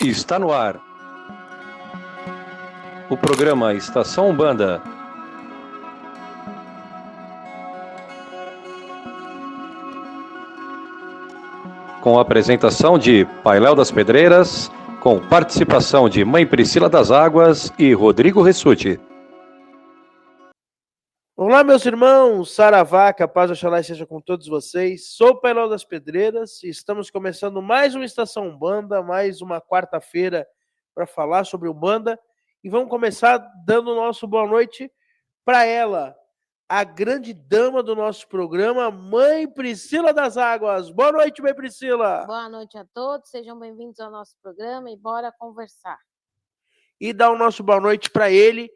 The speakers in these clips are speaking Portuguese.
Está no ar o programa Estação Umbanda. Com a apresentação de Pai Léo das Pedreiras, com participação de Mãe Priscila das Águas e Rodrigo Ressuti. Olá, meus irmãos, Saravá, que a paz Oxalá esteja com todos vocês. Sou o Pai Léo das Pedreiras e estamos começando mais uma Estação Umbanda, mais uma quarta-feira para falar sobre Umbanda. E vamos começar dando o nosso boa noite para ela, a grande dama do nosso programa, Mãe Priscila das Águas. Boa noite, Mãe Priscila. Boa noite a todos, sejam bem-vindos ao nosso programa e bora conversar. E dar o nosso boa noite para ele,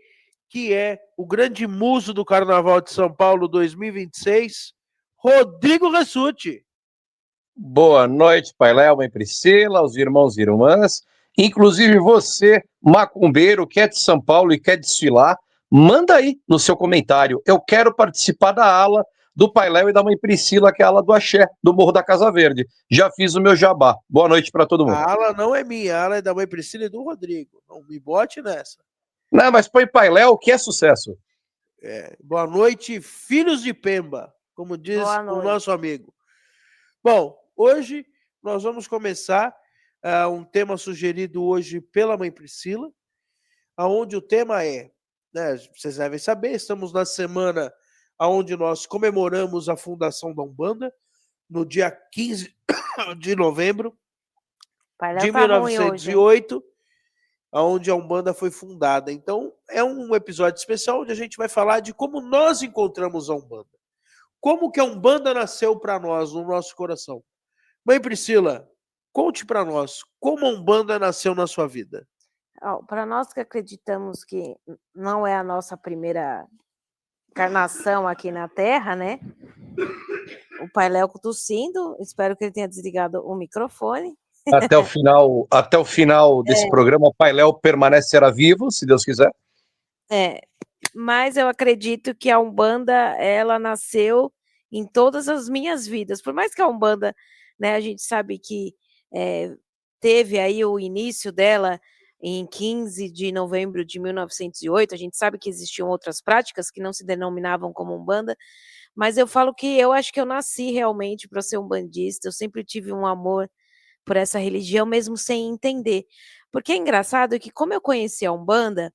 que é o grande muso do Carnaval de São Paulo 2026, Rodrigo Ressuti. Boa noite, Pai Léo, Mãe Priscila, os irmãos e irmãs, inclusive você, macumbeiro, que é de São Paulo e quer desfilar, manda aí no seu comentário. Eu quero participar da ala do Pai Léo e da Mãe Priscila, que é a ala do Axé, do Morro da Casa Verde. Já fiz o meu jabá. Boa noite para todo mundo. A ala não é minha, a ala é da Mãe Priscila e do Rodrigo. Não me bote nessa. Não, mas põe Pai Léo, que é sucesso. Boa noite, filhos de Pemba, como diz o nosso amigo. Bom, hoje nós vamos começar um tema sugerido hoje pela Mãe Priscila, onde o tema é, né, vocês devem saber, estamos na semana onde nós comemoramos a fundação da Umbanda, no dia 15 de novembro de 1908, onde a Umbanda foi fundada. Então, é um episódio especial onde a gente vai falar de como nós encontramos a Umbanda. Como que a Umbanda nasceu para nós, no nosso coração. Mãe Priscila, conte para nós, como a Umbanda nasceu na sua vida? Para nós que acreditamos que não é a nossa primeira encarnação aqui na Terra, né? O Pai Léo tossindo, espero que ele tenha desligado o microfone. Até o final desse programa, o Pai Léo permanecerá vivo, se Deus quiser. Mas eu acredito que a Umbanda, ela nasceu em todas as minhas vidas. Por mais que a Umbanda, né, a gente sabe que teve aí o início dela em 15 de novembro de 1908, a gente sabe que existiam outras práticas que não se denominavam como Umbanda, mas eu falo que eu acho que eu nasci realmente para ser umbandista, eu sempre tive um amor por essa religião, mesmo sem entender. Porque é engraçado que, como eu conheci a Umbanda,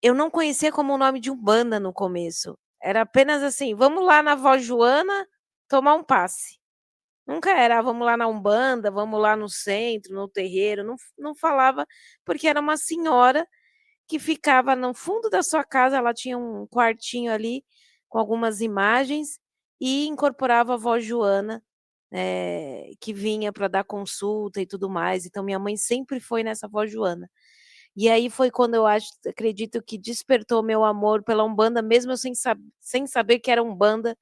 eu não conhecia como o nome de Umbanda no começo. Era apenas assim, vamos lá na Vó Joana tomar um passe. Nunca era, vamos lá na Umbanda, vamos lá no centro, no terreiro. Não falava, porque era uma senhora que ficava no fundo da sua casa, ela tinha um quartinho ali com algumas imagens e incorporava a Vó Joana, que vinha para dar consulta e tudo mais. Então, minha mãe sempre foi nessa Vó Joana. E aí foi quando eu acredito que despertou meu amor pela Umbanda, mesmo eu sem saber que era Umbanda,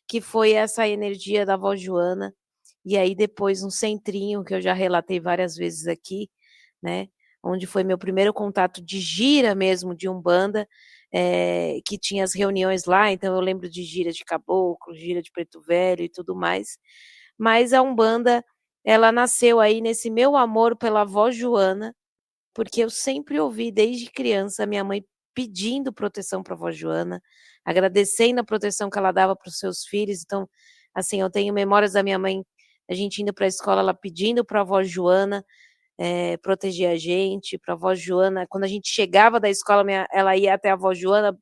que foi essa energia da Vó Joana. E aí depois um centrinho, que eu já relatei várias vezes aqui, né, onde foi meu primeiro contato de gira mesmo, de Umbanda, que tinha as reuniões lá, então eu lembro de gira de caboclo, gira de preto velho e tudo mais. Mas a Umbanda, ela nasceu aí nesse meu amor pela Vó Joana, porque eu sempre ouvi desde criança minha mãe pedindo proteção para a Vó Joana, agradecendo a proteção que ela dava para os seus filhos. Então, assim, eu tenho memórias da minha mãe, a gente indo para a escola, ela pedindo para a Vó Joana proteger a gente, para a Vó Joana, quando a gente chegava da escola, ela ia até a Vó Joana,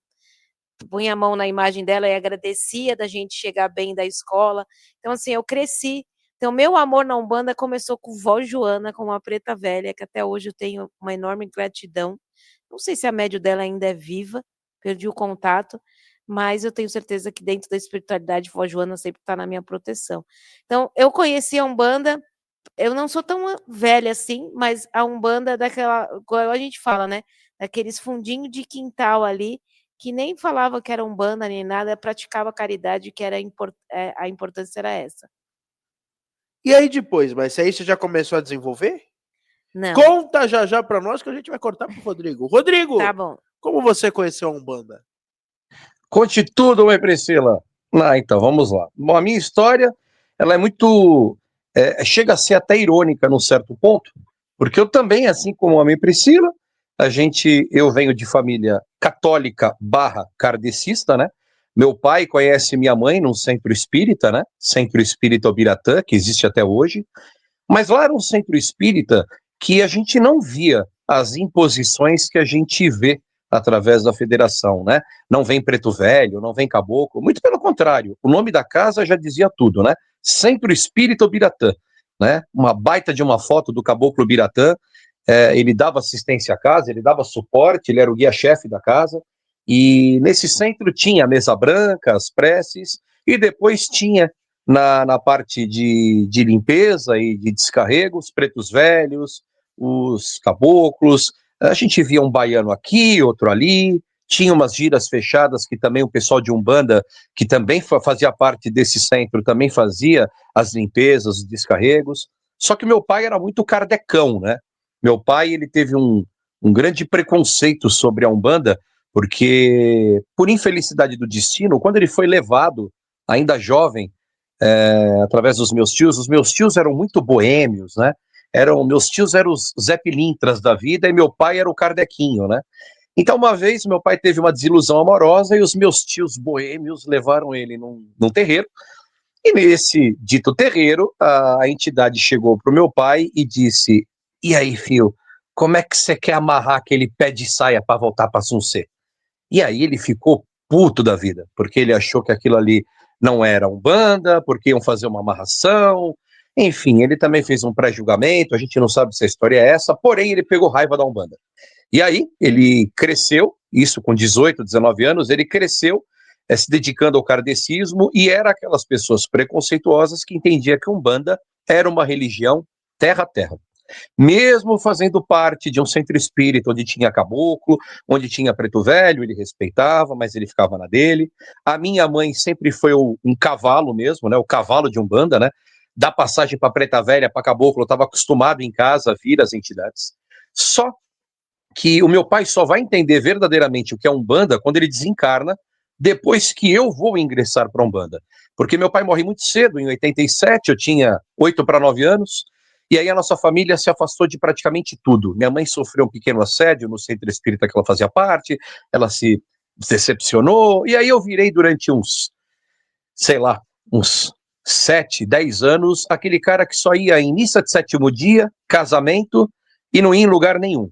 punha a mão na imagem dela e agradecia da gente chegar bem da escola. Então, assim, eu cresci. Então, meu amor na Umbanda começou com Vó Joana, com uma preta velha, que até hoje eu tenho uma enorme gratidão. Não sei se a médium dela ainda é viva, perdi o contato, mas eu tenho certeza que dentro da espiritualidade, Vó Joana sempre está na minha proteção. Então, eu conheci a Umbanda, eu não sou tão velha assim, mas a Umbanda é daquela, igual a gente fala, né? Daqueles fundinhos de quintal ali, que nem falava que era Umbanda nem nada, praticava caridade, que era a importância era essa. E aí depois, mas aí você já começou a desenvolver? Não. Conta já para nós que a gente vai cortar pro Rodrigo. Rodrigo, Tá bom. Como você conheceu a Umbanda? Conte tudo, Mãe Priscila. Então, vamos lá. Bom, a minha história, ela é muito chega a ser até irônica num certo ponto, porque eu também, assim como a mãe Priscila, eu venho de família católica / kardecista, né? Meu pai conhece minha mãe num centro espírita, né? Centro Espírita Ubiratã, que existe até hoje. Mas lá era um centro espírita que a gente não via as imposições que a gente vê através da federação, né? Não vem preto velho, não vem caboclo, muito pelo contrário. O nome da casa já dizia tudo, né? Centro Espírita Ubiratã, né? Uma baita de uma foto do caboclo Ubiratã. Ele dava assistência à casa, ele dava suporte, ele era o guia-chefe da casa. E nesse centro tinha a mesa branca, as preces, e depois tinha na parte de limpeza e de descarrego, os pretos velhos, os caboclos, a gente via um baiano aqui, outro ali, tinha umas giras fechadas que também o pessoal de Umbanda, que também fazia parte desse centro, também fazia as limpezas, os descarregos, só que meu pai era muito kardecão, né? Meu pai, ele teve um grande preconceito sobre a Umbanda, porque, por infelicidade do destino, quando ele foi levado, ainda jovem, através dos meus tios eram muito boêmios, né? Meus tios eram os Zé Pilintras da vida e meu pai era o Kardequinho, né? Então, uma vez, meu pai teve uma desilusão amorosa e os meus tios boêmios levaram ele num terreiro. E nesse dito terreiro, a entidade chegou para o meu pai e disse: e aí, filho, como é que você quer amarrar aquele pé de saia para voltar para Suncê? E aí ele ficou puto da vida, porque ele achou que aquilo ali não era Umbanda, porque iam fazer uma amarração, enfim, ele também fez um pré-julgamento, a gente não sabe se a história é essa, porém ele pegou raiva da Umbanda. E aí ele cresceu, isso com 18, 19 anos, ele cresceu se dedicando ao kardecismo e era aquelas pessoas preconceituosas que entendiam que Umbanda era uma religião terra a terra. Mesmo fazendo parte de um centro espírita onde tinha caboclo, onde tinha preto velho, ele respeitava, mas ele ficava na dele. A minha mãe sempre foi um cavalo mesmo, né? O cavalo de Umbanda, né? Da passagem para preta velha, para caboclo, eu estava acostumado em casa a vir as entidades. Só que o meu pai só vai entender verdadeiramente o que é Umbanda quando ele desencarna, depois que eu vou ingressar para Umbanda. Porque meu pai morre muito cedo, em 87, eu tinha 8 para 9 anos, e aí a nossa família se afastou de praticamente tudo. Minha mãe sofreu um pequeno assédio no centro espírita que ela fazia parte, ela se decepcionou, e aí eu virei durante uns 7, 10 anos, aquele cara que só ia em missa de sétimo dia, casamento, e não ia em lugar nenhum.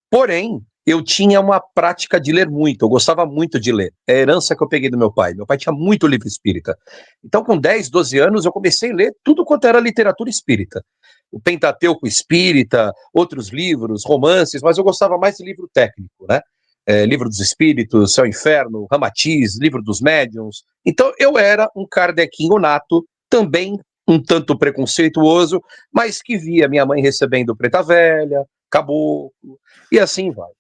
Porém, eu tinha uma prática de ler muito, eu gostava muito de ler. É a herança que eu peguei do meu pai. Meu pai tinha muito livro espírita. Então, com 10, 12 anos, eu comecei a ler tudo quanto era literatura espírita. O Pentateuco espírita, outros livros, romances, mas eu gostava mais de livro técnico, né? Livro dos Espíritos, Céu e Inferno, Ramatiz, Livro dos Médiuns. Então, eu era um kardequinho nato, também um tanto preconceituoso, mas que via minha mãe recebendo preta velha, caboclo, e assim vai.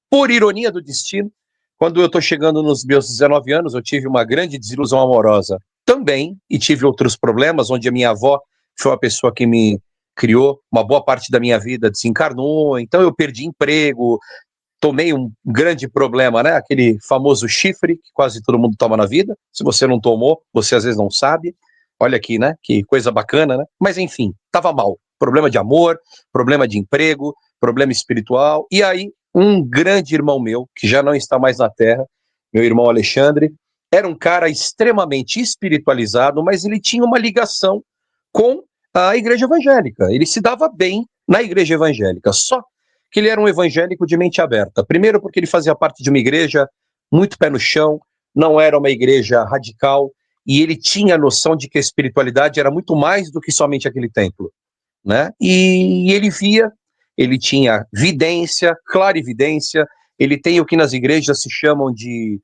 Por ironia do destino, quando eu estou chegando nos meus 19 anos, eu tive uma grande desilusão amorosa também, e tive outros problemas, onde a minha avó foi uma pessoa que me criou, uma boa parte da minha vida desencarnou, então eu perdi emprego, tomei um grande problema, né? Aquele famoso chifre que quase todo mundo toma na vida. Se você não tomou, você às vezes não sabe. Olha aqui, né? Que coisa bacana, né? Mas enfim, tava mal. Problema de amor, problema de emprego, problema espiritual. E aí, um grande irmão meu, que já não está mais na Terra, meu irmão Alexandre, era um cara extremamente espiritualizado, mas ele tinha uma ligação com a igreja evangélica. Ele se dava bem na igreja evangélica. Só que ele era um evangélico de mente aberta. Primeiro porque ele fazia parte de uma igreja muito pé no chão, não era uma igreja radical, e ele tinha a noção de que a espiritualidade era muito mais do que somente aquele templo, né? E ele via, ele tinha vidência, clarividência, ele tem o que nas igrejas se chamam de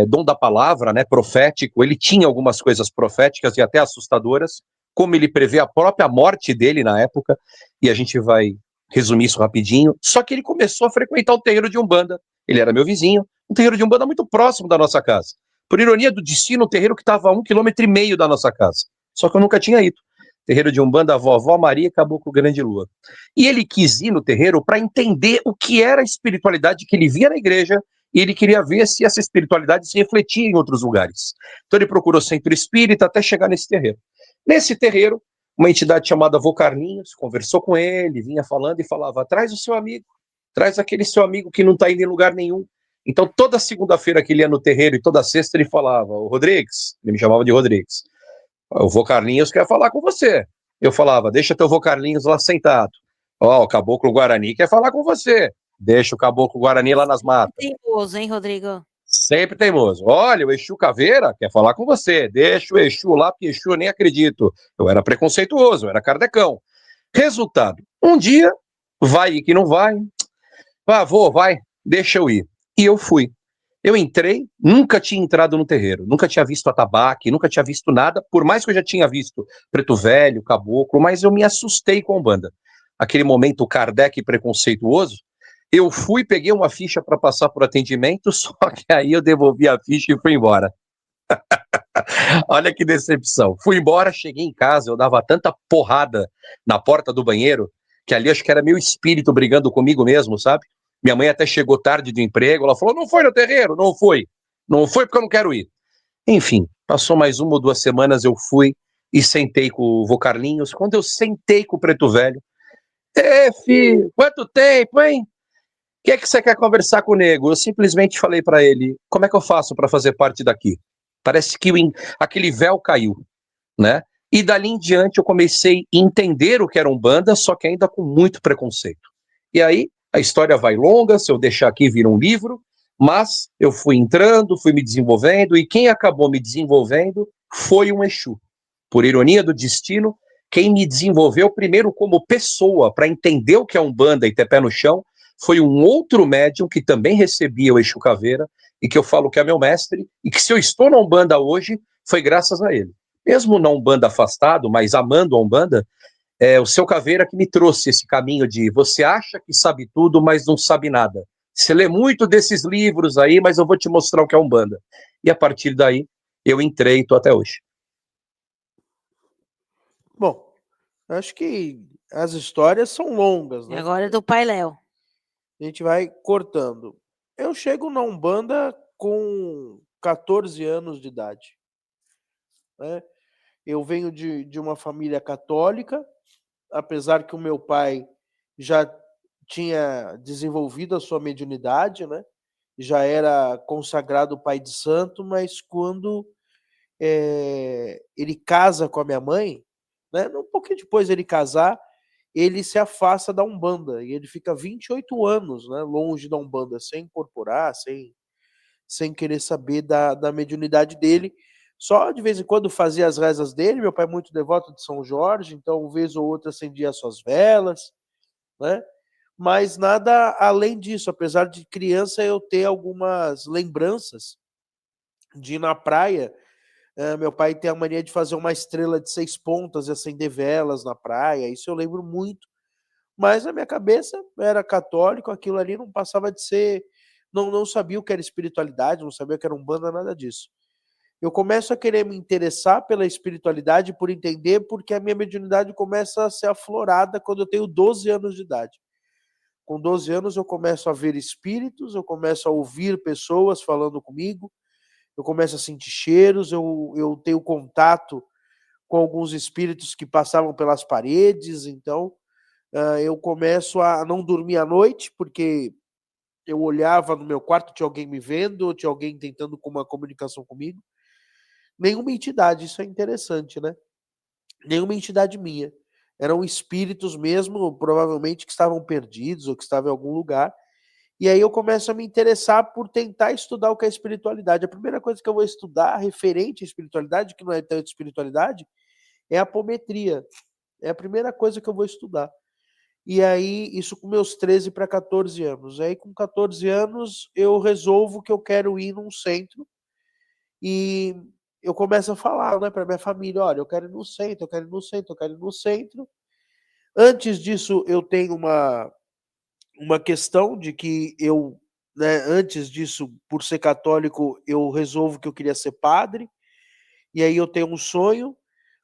dom da palavra, né, profético. Ele tinha algumas coisas proféticas e até assustadoras, como ele prevê a própria morte dele na época, e a gente vai resumir isso rapidinho. Só que ele começou a frequentar o terreiro de Umbanda. Ele era meu vizinho, um terreiro de Umbanda muito próximo da nossa casa. Por ironia do destino, um terreiro que estava a 1,5 km da nossa casa. Só que eu nunca tinha ido. Terreiro de Umbanda, a vovó Maria Caboclo Grande Lua. E ele quis ir no terreiro para entender o que era a espiritualidade que ele via na igreja, e ele queria ver se essa espiritualidade se refletia em outros lugares. Então ele procurou centro espírita até chegar nesse terreiro. Nesse terreiro, uma entidade chamada Vô Carlinhos, conversou com ele, vinha falando e falava, traz o seu amigo, traz aquele seu amigo que não está indo em lugar nenhum. Então, toda segunda-feira que ele ia no terreiro e toda sexta ele falava, o Rodrigues, ele me chamava de Rodrigues, o Vô Carlinhos quer falar com você. Eu falava, deixa teu Vô Carlinhos lá sentado. Ó, o Caboclo Guarani quer falar com você. Deixa o Caboclo Guarani lá nas matas. Teimoso, hein, Rodrigo? Sempre teimoso. Olha, o Exu Caveira quer falar com você. Deixa o Exu lá, porque Exu eu nem acredito. Eu era preconceituoso, eu era kardecão. Resultado, um dia, vai e que não vai. Ah, vou, vai, deixa eu ir. E eu fui. Eu entrei, nunca tinha entrado no terreiro, nunca tinha visto atabaque, nunca tinha visto nada, por mais que eu já tinha visto Preto Velho, Caboclo, mas eu me assustei com a Umbanda. Aquele momento Kardec preconceituoso, eu fui, peguei uma ficha para passar por atendimento, só que aí eu devolvi a ficha e fui embora. Olha que decepção. Fui embora, cheguei em casa, eu dava tanta porrada na porta do banheiro, que ali acho que era meu espírito brigando comigo mesmo, sabe? Minha mãe até chegou tarde do emprego, ela falou, não foi no terreiro? Não foi. Não foi porque eu não quero ir. Enfim, passou mais 1 ou 2 semanas, eu fui e sentei com o Vô Carlinhos. Quando eu sentei com o Preto Velho, filho, quanto tempo, hein? O que é que você quer conversar com o nego? Eu simplesmente falei para ele, como é que eu faço para fazer parte daqui? Parece que aquele véu caiu, né? E dali em diante eu comecei a entender o que era Umbanda, só que ainda com muito preconceito. E aí, a história vai longa, se eu deixar aqui vira um livro, mas eu fui entrando, fui me desenvolvendo, e quem acabou me desenvolvendo foi um Exu. Por ironia do destino, quem me desenvolveu primeiro como pessoa, para entender o que é Umbanda e ter pé no chão, foi um outro médium que também recebia o Exu Caveira, e que eu falo que é meu mestre, e que se eu estou na Umbanda hoje, foi graças a ele. Mesmo na Umbanda afastado, mas amando a Umbanda, o seu Caveira que me trouxe esse caminho de você acha que sabe tudo, mas não sabe nada. Você lê muito desses livros aí, mas eu vou te mostrar o que é Umbanda. E a partir daí, eu entrei e estou até hoje. Bom, acho que as histórias são longas, né? Agora é do Pai Léo. A gente vai cortando. Eu chego na Umbanda com 14 anos de idade, né? Eu venho de uma família católica, apesar que o meu pai já tinha desenvolvido a sua mediunidade, né? Já era consagrado pai de santo, mas quando ele casa com a minha mãe, né? Um pouquinho depois dele casar, ele se afasta da Umbanda e ele fica 28 anos, né? Longe da Umbanda, sem incorporar, sem querer saber da mediunidade dele. Só de vez em quando fazia as rezas dele. Meu pai é muito devoto de São Jorge, então, uma vez ou outra, acendia as suas velas, né? Mas nada além disso, apesar de criança eu ter algumas lembranças de ir na praia. Meu pai tem a mania de fazer uma estrela de 6 pontas e acender velas na praia, isso eu lembro muito. Mas na minha cabeça eu era católico, aquilo ali não passava de ser... Não sabia o que era espiritualidade, não sabia o que era Umbanda, nada disso. Eu começo a querer me interessar pela espiritualidade, por entender, porque a minha mediunidade começa a ser aflorada quando eu tenho 12 anos de idade. Com 12 anos eu começo a ver espíritos, eu começo a ouvir pessoas falando comigo, eu começo a sentir cheiros, eu tenho contato com alguns espíritos que passavam pelas paredes, então eu começo a não dormir à noite, porque eu olhava no meu quarto, tinha alguém me vendo, tinha alguém tentando uma comunicação comigo. Nenhuma entidade, isso é interessante, né? Nenhuma entidade minha. Eram espíritos mesmo, provavelmente, que estavam perdidos ou que estavam em algum lugar. E aí eu começo a me interessar por tentar estudar o que é espiritualidade. A primeira coisa que eu vou estudar referente à espiritualidade, que não é tanto espiritualidade, é a apometria. É a primeira coisa que eu vou estudar. E aí, isso com meus 13 para 14 anos. Aí, com 14 anos, eu resolvo que eu quero ir num centro e eu começo a falar, né, para minha família, olha, eu quero ir no centro, eu quero ir no centro, eu quero ir no centro. Antes disso, eu tenho uma questão de que eu, né, antes disso, por ser católico, eu resolvo que eu queria ser padre, e aí eu tenho um sonho,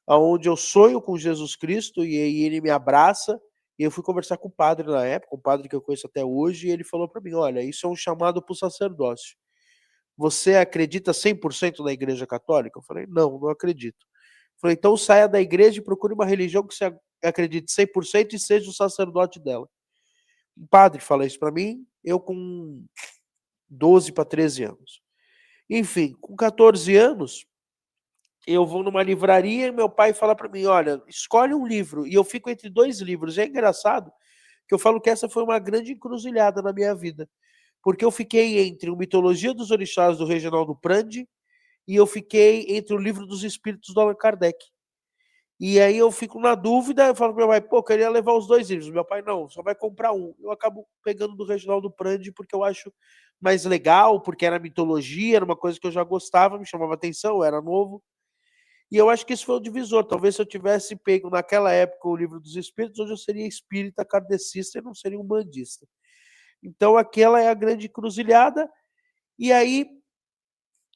aonde eu sonho com Jesus Cristo, e aí ele me abraça, e eu fui conversar com o padre na época, um padre que eu conheço até hoje, e ele falou para mim, olha, isso é um chamado para o sacerdócio. Você acredita 100% na Igreja Católica? Eu falei, não acredito. Falei, então saia da igreja e procure uma religião que você acredite 100% e seja o sacerdote dela. Um padre fala isso para mim, eu com 12 para 13 anos. Enfim, com 14 anos, eu vou numa livraria e meu pai fala para mim, olha, escolhe um livro. E eu fico entre 2 livros. É engraçado que eu falo que essa foi uma grande encruzilhada na minha vida. Porque eu fiquei entre o Mitologia dos Orixás, do Reginaldo Prandi, e eu fiquei entre o Livro dos Espíritos, do Allan Kardec. E aí eu fico na dúvida, eu falo pro meu pai, pô, eu queria levar os 2 livros. Meu pai, não, só vai comprar um. Eu acabo pegando do Reginaldo Prandi porque eu acho mais legal, porque era mitologia, era uma coisa que eu já gostava, me chamava atenção, eu era novo. E eu acho que isso foi o divisor. Talvez se eu tivesse pego naquela época o Livro dos Espíritos, hoje eu seria espírita kardecista e não seria um bandista. Então aquela é a grande encruzilhada. E aí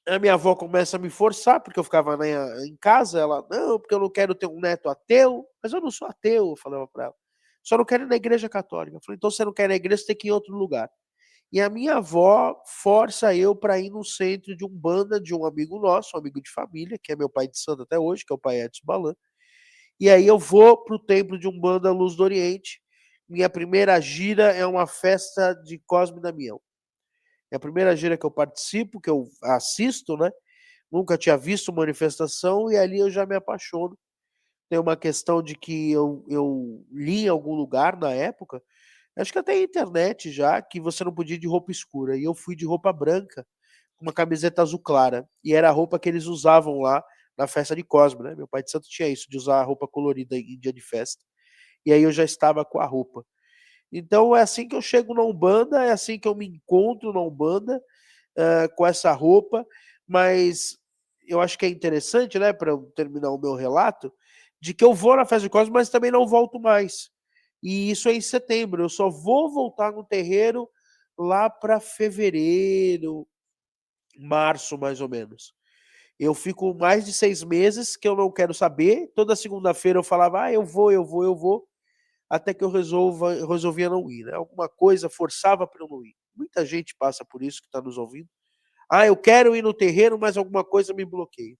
a minha avó começa a me forçar, porque eu ficava em casa, ela, não, porque eu não quero ter um neto ateu, mas eu não sou ateu, eu falava para ela. Só não quero ir na igreja católica. Eu falei, então você não quer ir na igreja, você tem que ir em outro lugar. E a minha avó força eu para ir no centro de Umbanda de um amigo nosso, um amigo de família, que é meu pai de santo até hoje, que é o pai Edson Balan. E aí eu vou para o templo de Umbanda Luz do Oriente. Minha primeira gira é uma festa de Cosme e Damião. É a primeira gira que eu participo, que eu assisto, né? Nunca tinha visto manifestação e ali eu já me apaixono. Tem uma questão de que eu li em algum lugar na época, acho que até a internet já, que você não podia ir de roupa escura. E eu fui de roupa branca, com uma camiseta azul clara. E era a roupa que eles usavam lá na festa de Cosme, né? Meu pai de santo tinha isso, de usar a roupa colorida em dia de festa. E aí eu já estava com a roupa. Então é assim que eu chego na Umbanda, é assim que eu me encontro na Umbanda, com essa roupa, mas eu acho que é interessante, né, para eu terminar o meu relato, de que eu vou na festa de Cosme, mas também não volto mais. E isso é em setembro, eu só vou voltar no terreiro lá para fevereiro, março, mais ou menos. Eu fico mais de 6 meses que eu não quero saber. Toda segunda-feira eu falava, eu vou, até que eu resolvia não ir, né? Alguma coisa forçava para eu não ir. Muita gente passa por isso que está nos ouvindo. Eu quero ir no terreiro, mas alguma coisa me bloqueia.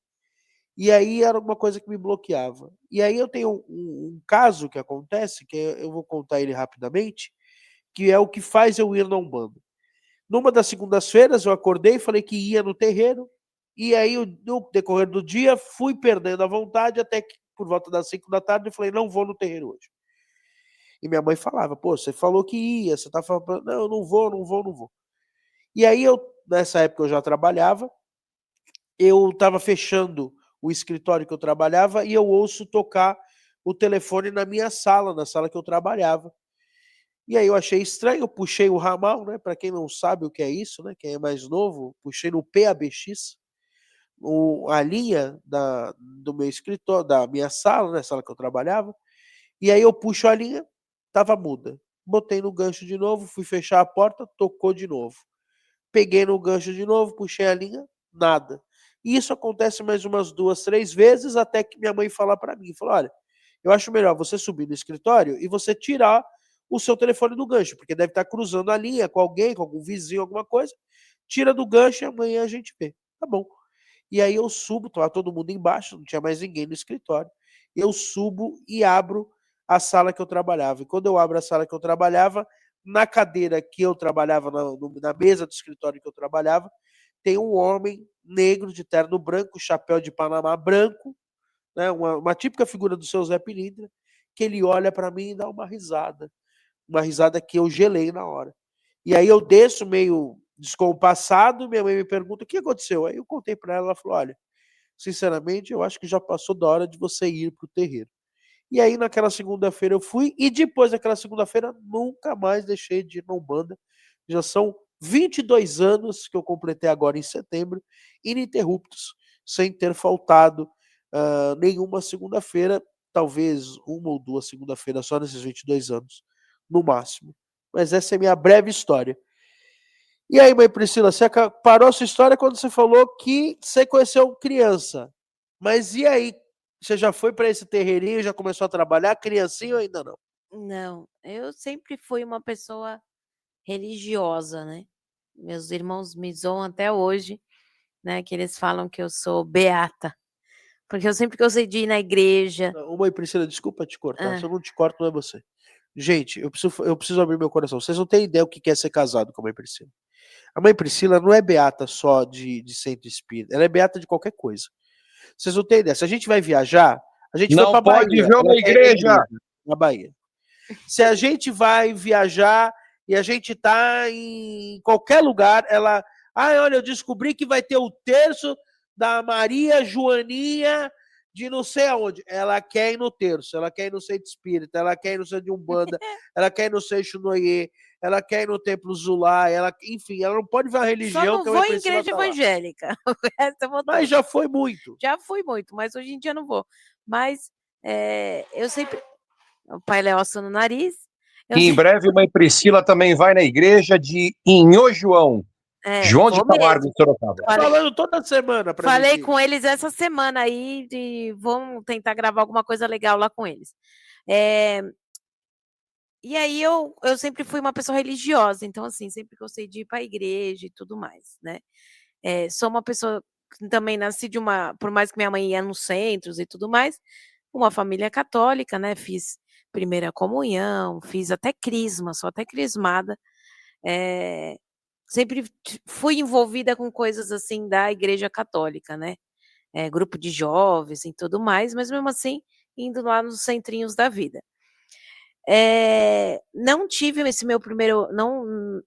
E aí era alguma coisa que me bloqueava. E aí eu tenho um caso que acontece, que eu vou contar ele rapidamente, que é o que faz eu ir na Umbanda. Numa das segundas-feiras eu acordei e falei que ia no terreiro, e aí no decorrer do dia fui perdendo a vontade, até que por volta das 5 da tarde eu falei, não vou no terreiro hoje. E minha mãe falava, pô, você falou que ia, você tá falando, não, eu não vou. E aí nessa época eu já trabalhava, eu estava fechando o escritório que eu trabalhava e eu ouço tocar o telefone na minha sala, na sala que eu trabalhava. E aí eu achei estranho, eu puxei o ramal, né? Para quem não sabe o que é isso, né? Quem é mais novo, puxei no PABX, a linha do meu escritório, da minha sala, né? Sala que eu trabalhava. E aí eu puxo a linha, tava muda. Botei no gancho de novo, fui fechar a porta, tocou de novo. Peguei no gancho de novo, puxei a linha, nada. E isso acontece mais umas 2, 3 vezes, até que minha mãe fala para mim, falou, olha, eu acho melhor você subir no escritório e você tirar o seu telefone do gancho, porque deve estar cruzando a linha com alguém, com algum vizinho, alguma coisa. Tira do gancho e amanhã a gente vê. Tá bom. E aí eu subo, tava todo mundo embaixo, não tinha mais ninguém no escritório. Eu subo e abro a sala que eu trabalhava. E quando eu abro a sala que eu trabalhava, na cadeira que eu trabalhava, na mesa do escritório que eu trabalhava, tem um homem negro de terno branco, chapéu de Panamá branco, né, uma típica figura do seu Zé Pilintra, que ele olha para mim e dá uma risada que eu gelei na hora. E aí eu desço meio descompassado, minha mãe me pergunta o que aconteceu. Aí eu contei para ela, ela falou, olha, sinceramente, eu acho que já passou da hora de você ir para o terreiro. E aí naquela segunda-feira eu fui, e depois daquela segunda-feira nunca mais deixei de ir na Umbanda. Já são 22 anos que eu completei agora em setembro, ininterruptos, sem ter faltado nenhuma segunda-feira, talvez uma ou duas segunda-feiras só nesses 22 anos, no máximo. Mas essa é a minha breve história. E aí, mãe Priscila, você parou a sua história quando você falou que você conheceu criança. Mas e aí? Você já foi para esse terreirinho, já começou a trabalhar, criancinha ou ainda não? Não, eu sempre fui uma pessoa religiosa, né? Meus irmãos me zoam até hoje, né? Que eles falam que eu sou beata, Porque eu sempre gostei de ir na igreja. Mãe Priscila, desculpa te cortar. Se eu não te corto, não é você. Gente, eu preciso abrir meu coração. Vocês não têm ideia o que é ser casado com a Mãe Priscila. A Mãe Priscila não é beata só de centro espírita. Ela é beata de qualquer coisa. Vocês não têm ideia. Se a gente vai viajar, a gente Não foi pra pode Bahia. ver uma igreja. Na Bahia. Se a gente vai viajar e a gente tá em qualquer lugar, ela... olha, eu descobri que vai ter o terço da Maria Joaninha de não sei aonde. Ela quer ir no terço, ela quer ir no centro espírita, ela quer ir no centro de Umbanda, ela quer ir no Seixo Noie, ela quer ir no Templo Zulá, enfim, ela não pode ver a religião. Só não vou em igreja evangélica. Mas já foi muito. Já fui muito, mas hoje em dia não vou. Mas eu sempre... O Pai Léo assando no nariz. E em breve, Mãe Priscila também vai na igreja de Inho João. João de Camargo, em Sorocaba. Falando toda semana. Falei com eles essa semana aí, vamos tentar gravar alguma coisa legal lá com eles. E aí eu sempre fui uma pessoa religiosa, então assim, sempre gostei de ir para a igreja e tudo mais, né? Sou uma pessoa que também nasci por mais que minha mãe ia nos centros e tudo mais, uma família católica, né? Fiz primeira comunhão, fiz até crisma, sou até crismada. Sempre fui envolvida com coisas assim da igreja católica, né? Grupo de jovens e tudo mais, mas mesmo assim, indo lá nos centrinhos da vida. Não tive esse meu primeiro...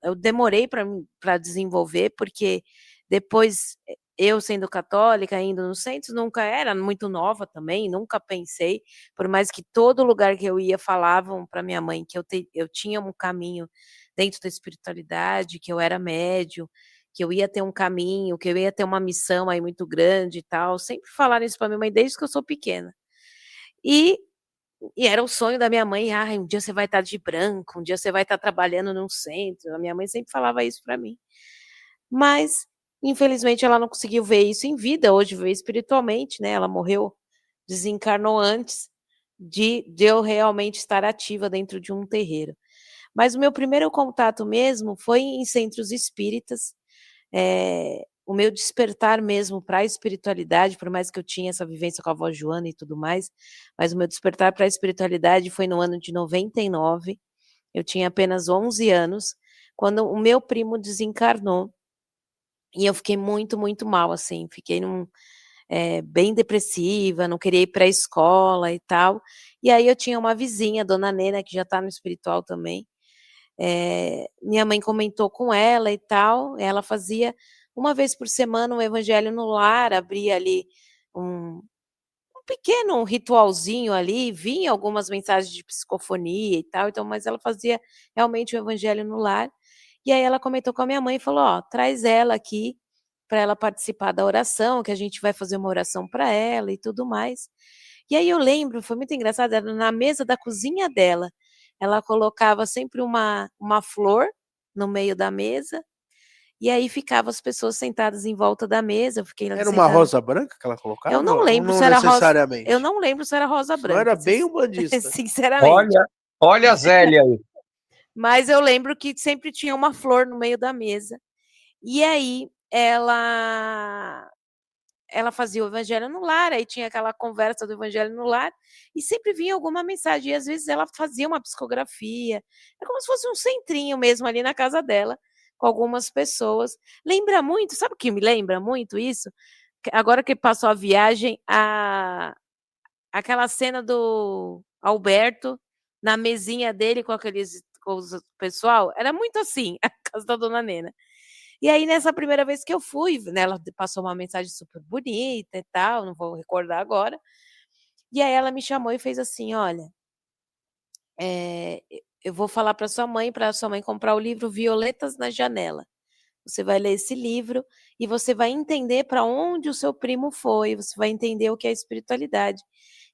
eu demorei para desenvolver, porque depois, eu sendo católica, indo no centro, nunca era muito nova também, nunca pensei, por mais que todo lugar que eu ia falavam para minha mãe que eu tinha um caminho dentro da espiritualidade, que eu era médium, que eu ia ter um caminho, que eu ia ter uma missão aí muito grande e tal, sempre falaram isso para minha mãe desde que eu sou pequena. E era o sonho da minha mãe, um dia você vai estar de branco, um dia você vai estar trabalhando num centro. A minha mãe sempre falava isso para mim. Mas, infelizmente, ela não conseguiu ver isso em vida, hoje vê espiritualmente, né? Ela morreu, desencarnou antes de eu realmente estar ativa dentro de um terreiro. Mas o meu primeiro contato mesmo foi em centros espíritas, o meu despertar mesmo para a espiritualidade, por mais que eu tinha essa vivência com a avó Joana e tudo mais, mas o meu despertar para a espiritualidade foi no ano de 99, eu tinha apenas 11 anos, quando o meu primo desencarnou, e eu fiquei muito, muito mal, assim, fiquei bem depressiva, não queria ir para a escola e tal, e aí eu tinha uma vizinha, Dona Nena, que já está no espiritual também, minha mãe comentou com ela e tal, ela fazia uma vez por semana um evangelho no lar, abria ali um pequeno ritualzinho ali, vinha algumas mensagens de psicofonia e tal, então, mas ela fazia realmente o evangelho no lar, e aí ela comentou com a minha mãe e falou, traz ela aqui para ela participar da oração, que a gente vai fazer uma oração para ela e tudo mais. E aí eu lembro, foi muito engraçado, era na mesa da cozinha dela, ela colocava sempre uma flor no meio da mesa, e aí ficavam as pessoas sentadas em volta da mesa. Eu fiquei Era uma rosa branca que ela colocava? Eu não lembro se era rosa. Eu não lembro se era rosa branca. Não era bem umbandista. Sinceramente. Olha a Zélia aí. Mas eu lembro que sempre tinha uma flor no meio da mesa. E aí ela fazia o evangelho no lar, aí tinha aquela conversa do evangelho no lar, e sempre vinha alguma mensagem, e às vezes ela fazia uma psicografia, é como se fosse um centrinho mesmo ali na casa dela, com algumas pessoas. Lembra muito, sabe o que me lembra muito isso? Agora que passou a viagem, aquela cena do Alberto na mesinha dele com o pessoal, era muito assim, a casa da Dona Nena. E aí, nessa primeira vez que eu fui, né, ela passou uma mensagem super bonita e tal, não vou recordar agora. E aí ela me chamou e fez assim, olha, eu vou falar para sua mãe comprar o livro Violetas na Janela. Você vai ler esse livro e você vai entender para onde o seu primo foi, você vai entender o que é espiritualidade.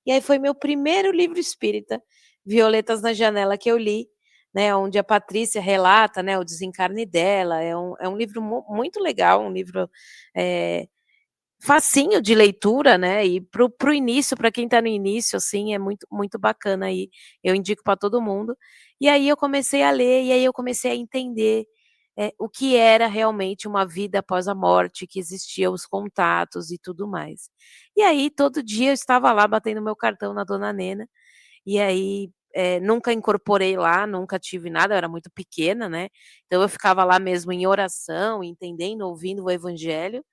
E aí foi meu primeiro livro espírita, Violetas na Janela, que eu li, né, onde a Patrícia relata, né, o desencarne dela. É um livro muito legal, um livro facinho de leitura, né, e pro início, para quem está no início, assim, é muito, muito bacana aí, eu indico para todo mundo. E aí eu comecei a ler, e aí eu comecei a entender o que era realmente uma vida após a morte, que existiam os contatos e tudo mais. E aí, todo dia eu estava lá batendo meu cartão na Dona Nena, e aí nunca incorporei lá, nunca tive nada, eu era muito pequena, né? Então eu ficava lá mesmo em oração, entendendo, ouvindo o evangelho.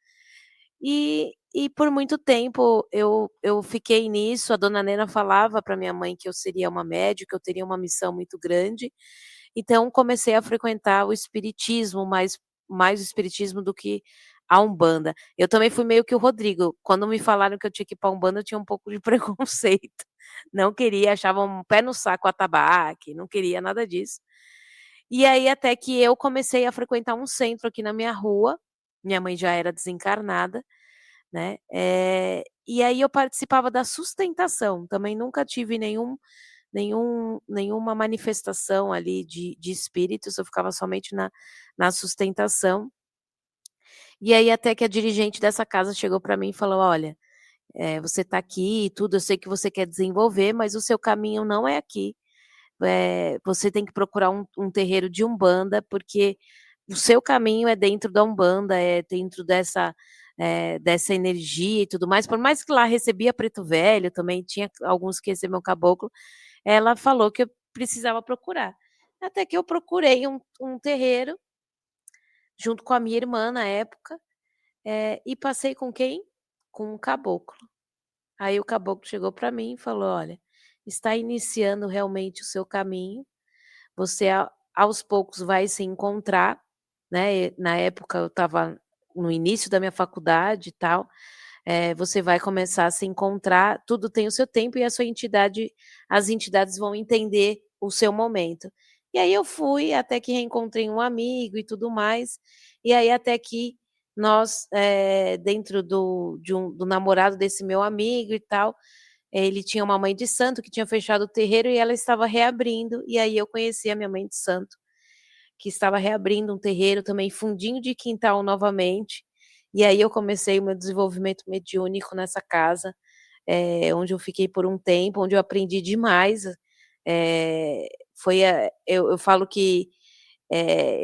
E por muito tempo eu fiquei nisso. A Dona Nena falava para minha mãe que eu seria uma médium, que eu teria uma missão muito grande. Então comecei a frequentar o espiritismo, mais o espiritismo do que a Umbanda. Eu também fui meio que o Rodrigo. Quando me falaram que eu tinha que ir para a Umbanda, eu tinha um pouco de preconceito. Não queria, achava um pé no saco atabaque, não queria nada disso. E aí até que eu comecei a frequentar um centro aqui na minha rua. Minha mãe já era desencarnada, né? E aí eu participava da sustentação. Também nunca tive nenhuma manifestação ali de espíritos. Eu ficava somente na sustentação. E aí até que a dirigente dessa casa chegou para mim e falou: olha, você está aqui e tudo, eu sei que você quer desenvolver, mas o seu caminho não é aqui. Você tem que procurar um terreiro de Umbanda, porque o seu caminho é dentro da Umbanda, é dentro dessa energia e tudo mais. Por mais que lá recebia preto velho, também tinha alguns que recebiam caboclo, ela falou que eu precisava procurar. Até que eu procurei um terreiro, junto com a minha irmã na época, e passei com quem? Com um caboclo. Aí o caboclo chegou para mim e falou: olha, está iniciando realmente o seu caminho, você aos poucos vai se encontrar, né? Na época eu estava no início da minha faculdade e tal, você vai começar a se encontrar, tudo tem o seu tempo e as entidades vão entender o seu momento. E aí eu fui, até que reencontrei um amigo e tudo mais, e aí até que nós, dentro do namorado desse meu amigo e tal, ele tinha uma mãe de santo que tinha fechado o terreiro e ela estava reabrindo, e aí eu conheci a minha mãe de santo, que estava reabrindo um terreiro também, fundinho de quintal novamente, e aí eu comecei o meu desenvolvimento mediúnico nessa casa, onde eu fiquei por um tempo, onde eu aprendi demais. Eu falo que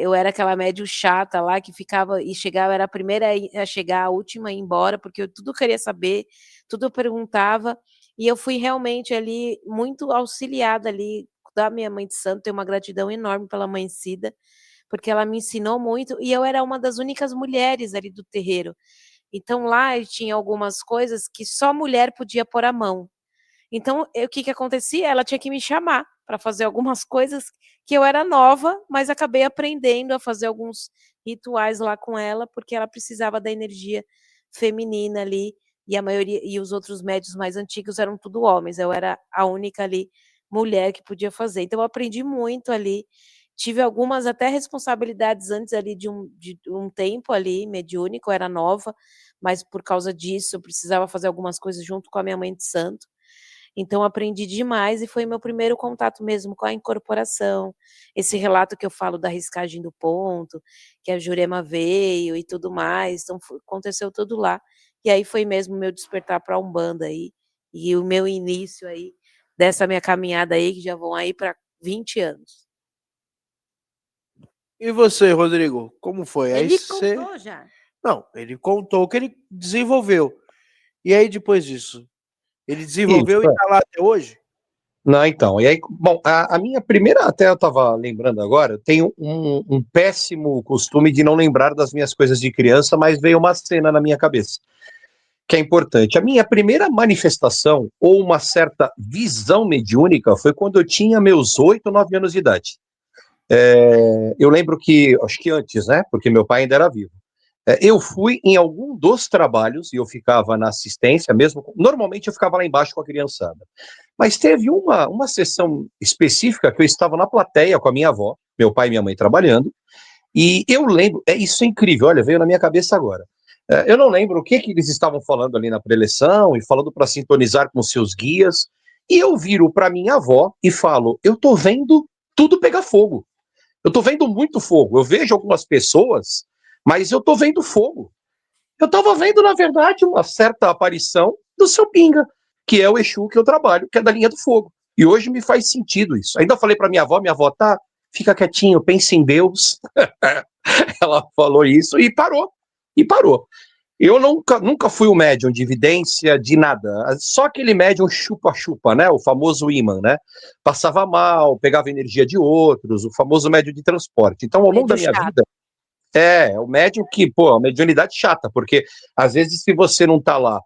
eu era aquela médium chata lá que ficava e chegava, era a primeira a chegar, a última a ir embora, porque eu tudo queria saber, tudo eu perguntava, e eu fui realmente ali muito auxiliada ali da minha mãe de santo. Tenho uma gratidão enorme pela mãe Cida, porque ela me ensinou muito, e eu era uma das únicas mulheres ali do terreiro. Então lá tinha algumas coisas que só mulher podia pôr a mão. Então, o que acontecia? Ela tinha que me chamar para fazer algumas coisas que eu era nova, mas acabei aprendendo a fazer alguns rituais lá com ela, porque ela precisava da energia feminina ali, e a maioria e os outros médios mais antigos eram tudo homens. Eu era a única ali mulher que podia fazer. Então eu aprendi muito ali. Tive algumas até responsabilidades antes ali de um tempo ali mediúnico, eu era nova, mas por causa disso eu precisava fazer algumas coisas junto com a minha mãe de santo. Então aprendi demais e foi meu primeiro contato mesmo com a incorporação. Esse relato que eu falo da riscagem do ponto, que a Jurema veio e tudo mais, então aconteceu tudo lá. E aí foi mesmo meu despertar para a Umbanda aí, e o meu início aí dessa minha caminhada aí, que já vão aí para 20 anos. E você, Rodrigo, como foi? Ele contou já. Não, ele contou que ele desenvolveu. E aí depois disso? Ele desenvolveu e está lá até hoje? Não, então, e aí, bom, a minha primeira, até eu estava lembrando agora, eu tenho um péssimo costume de não lembrar das minhas coisas de criança, mas veio uma cena na minha cabeça, que é importante. A minha primeira manifestação, ou uma certa visão mediúnica, foi quando eu tinha meus 8, 9 anos de idade. Eu lembro que, acho que antes, né, porque meu pai ainda era vivo, eu fui em algum dos trabalhos, e eu ficava na assistência mesmo, normalmente eu ficava lá embaixo com a criançada. Mas teve uma sessão específica que eu estava na plateia com a minha avó, meu pai e minha mãe trabalhando, e eu lembro, isso é incrível, olha, veio na minha cabeça agora. Eu não lembro o que eles estavam falando ali na preleção, e falando para sintonizar com seus guias, e eu viro para minha avó e falo: eu tô vendo tudo pegar fogo. Eu tô vendo muito fogo. Eu vejo algumas pessoas, mas eu tô vendo fogo. Eu tava vendo, na verdade, uma certa aparição do seu Pinga, que é o Exu que eu trabalho, que é da linha do fogo. E hoje me faz sentido isso. Ainda falei para minha avó tá, fica quietinho, pensa em Deus. Ela falou isso e parou. Eu nunca fui um médium de evidência, de nada. Só aquele médium chupa-chupa, né? O famoso imã, né? Passava mal, pegava energia de outros, o famoso médium de transporte. Então, ao longo da minha vida, o médium que, a mediunidade chata, porque às vezes se você não tá lá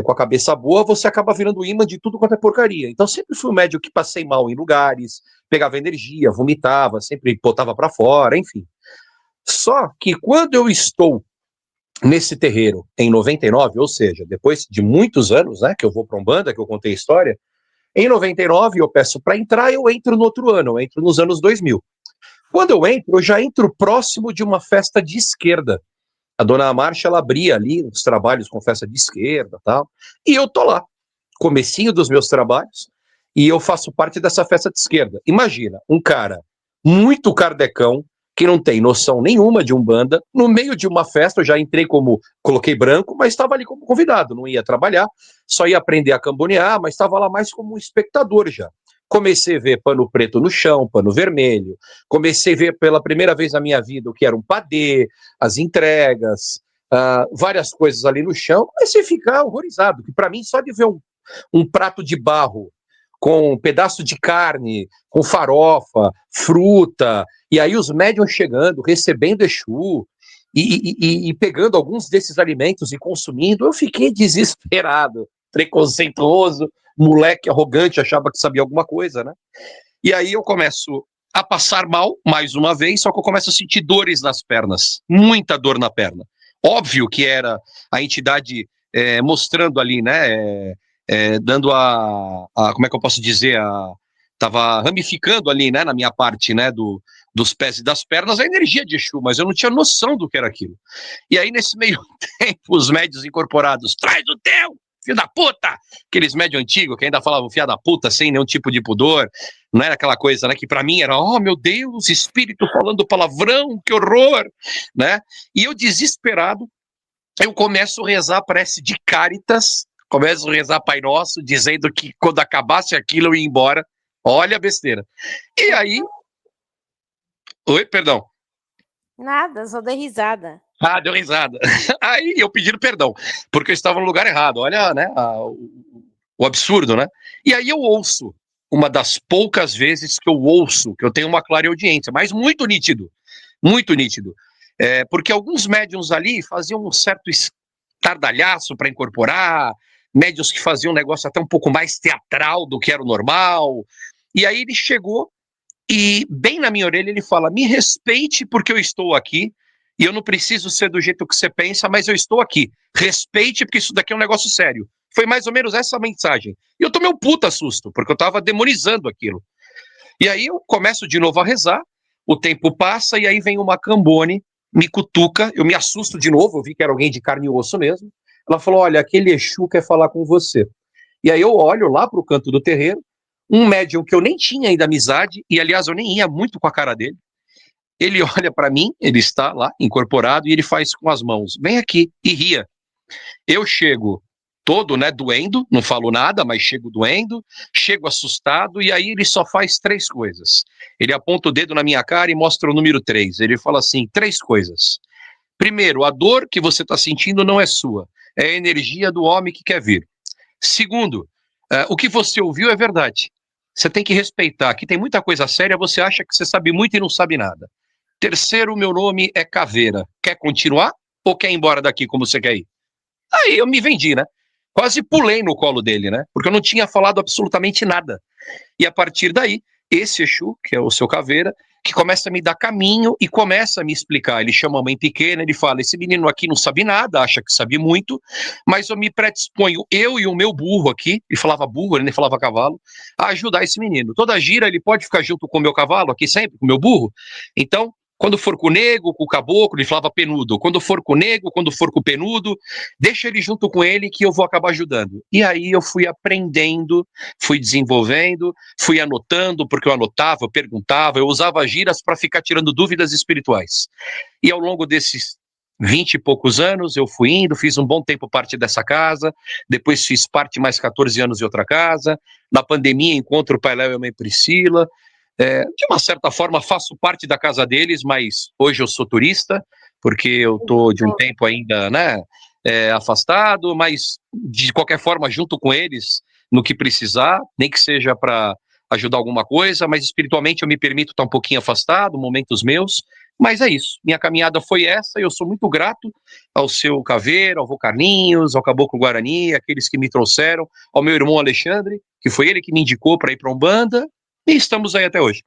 com a cabeça boa, você acaba virando imã de tudo quanto é porcaria. Então, sempre fui um médium que passei mal em lugares, pegava energia, vomitava, sempre botava pra fora, enfim. Só que quando eu estou nesse terreiro em 99, ou seja, depois de muitos anos, né, que eu vou para Umbanda, que eu contei a história, em 99 eu peço para entrar, eu entro no outro ano, eu entro nos anos 2000. Quando eu entro, eu já entro próximo de uma festa de esquerda. A dona Márcia, ela abria ali os trabalhos com festa de esquerda e tal, e eu tô lá, comecinho dos meus trabalhos, e eu faço parte dessa festa de esquerda. Imagina, um cara muito kardecão, que não tem noção nenhuma de Umbanda, no meio de uma festa, eu já entrei coloquei branco, mas estava ali como convidado, não ia trabalhar, só ia aprender a cambonear, mas estava lá mais como um espectador já. Comecei a ver pano preto no chão, pano vermelho, comecei a ver pela primeira vez na minha vida o que era um padê, as entregas, várias coisas ali no chão, comecei a ficar horrorizado, que para mim só de ver um prato de barro com um pedaço de carne, com farofa, fruta, e aí os médiuns chegando, recebendo Exu, e pegando alguns desses alimentos e consumindo, eu fiquei desesperado, preconceituoso, moleque arrogante, achava que sabia alguma coisa, né? E aí eu começo a passar mal, mais uma vez, só que eu começo a sentir dores nas pernas, muita dor na perna. Óbvio que era a entidade mostrando ali, né, dando como é que eu posso dizer, tava ramificando ali, né, na minha parte, né, dos pés e das pernas, a energia de Exu, mas eu não tinha noção do que era aquilo. E aí, nesse meio tempo, os médios incorporados, traz o teu, filho da puta! Aqueles médios antigos que ainda falavam filho da puta sem nenhum tipo de pudor, não era aquela coisa, né, que pra mim era, oh meu Deus, espírito falando palavrão, que horror, né? E eu desesperado, eu começo a rezar prece de Cáritas, começo a rezar Pai Nosso, dizendo que quando acabasse aquilo eu ia embora. Olha a besteira. E aí... Oi, perdão. Nada, só dei risada. Deu risada. Aí eu pedindo perdão, porque eu estava no lugar errado. Olha, né, o absurdo, né? E aí eu ouço, uma das poucas vezes que eu ouço, que eu tenho uma clareaudiência, mas muito nítido, porque alguns médiuns ali faziam um certo estardalhaço para incorporar, médiuns que faziam um negócio até um pouco mais teatral do que era o normal, e aí ele chegou e bem na minha orelha ele fala, me respeite porque eu estou aqui, e eu não preciso ser do jeito que você pensa, mas eu estou aqui. Respeite, porque isso daqui é um negócio sério. Foi mais ou menos essa mensagem. E eu tomei um puta susto, porque eu estava demonizando aquilo. E aí eu começo de novo a rezar, o tempo passa, e aí vem uma cambone, me cutuca, eu me assusto de novo, eu vi que era alguém de carne e osso mesmo. Ela falou, olha, aquele Exu quer falar com você. E aí eu olho lá para o canto do terreiro, um médium que eu nem tinha ainda amizade, e aliás eu nem ia muito com a cara dele. Ele olha para mim, ele está lá, incorporado, e ele faz com as mãos, vem aqui, e ria. Eu chego todo, né, doendo, não falo nada, mas chego doendo, chego assustado, e aí ele só faz 3 coisas. Ele aponta o dedo na minha cara e mostra o número 3. Ele fala assim, 3 coisas. Primeiro, a dor que você está sentindo não é sua, é a energia do homem que quer vir. Segundo, o que você ouviu é verdade. Você tem que respeitar. Aqui tem muita coisa séria, você acha que você sabe muito e não sabe nada. Terceiro, meu nome é Caveira. Quer continuar ou quer ir embora daqui como você quer ir? Aí eu me vendi, né? Quase pulei no colo dele, né? Porque eu não tinha falado absolutamente nada. E a partir daí, esse Exu, que é o seu Caveira, que começa a me dar caminho e começa a me explicar. Ele chama a mãe pequena, ele fala, esse menino aqui não sabe nada, acha que sabe muito, mas eu me predisponho, eu e o meu burro aqui, ele falava burro, ele nem falava cavalo, a ajudar esse menino. Toda gira ele pode ficar junto com o meu cavalo aqui sempre, com o meu burro. Então, quando for com o nego, com o caboclo, ele falava penudo. Quando for com o nego, quando for com o penudo, deixa ele junto com ele que eu vou acabar ajudando. E aí eu fui aprendendo, fui desenvolvendo, fui anotando, porque eu anotava, eu perguntava, eu usava giras para ficar tirando dúvidas espirituais. E ao longo desses 20 e poucos anos, eu fui indo, fiz um bom tempo parte dessa casa, depois fiz parte mais 14 anos de outra casa, na pandemia encontro o Pai Léo e a Mãe Priscila, De uma certa forma, faço parte da casa deles, mas hoje eu sou turista, porque eu estou de um tempo ainda, né, afastado, mas de qualquer forma, junto com eles, no que precisar, nem que seja para ajudar alguma coisa, mas espiritualmente eu me permito estar um pouquinho afastado, momentos meus, mas é isso. Minha caminhada foi essa, e eu sou muito grato ao seu Caveiro, ao vô Carlinhos, ao Caboclo Guarani, aqueles que me trouxeram, ao meu irmão Alexandre, que foi ele que me indicou para ir para a Umbanda, e estamos aí até hoje.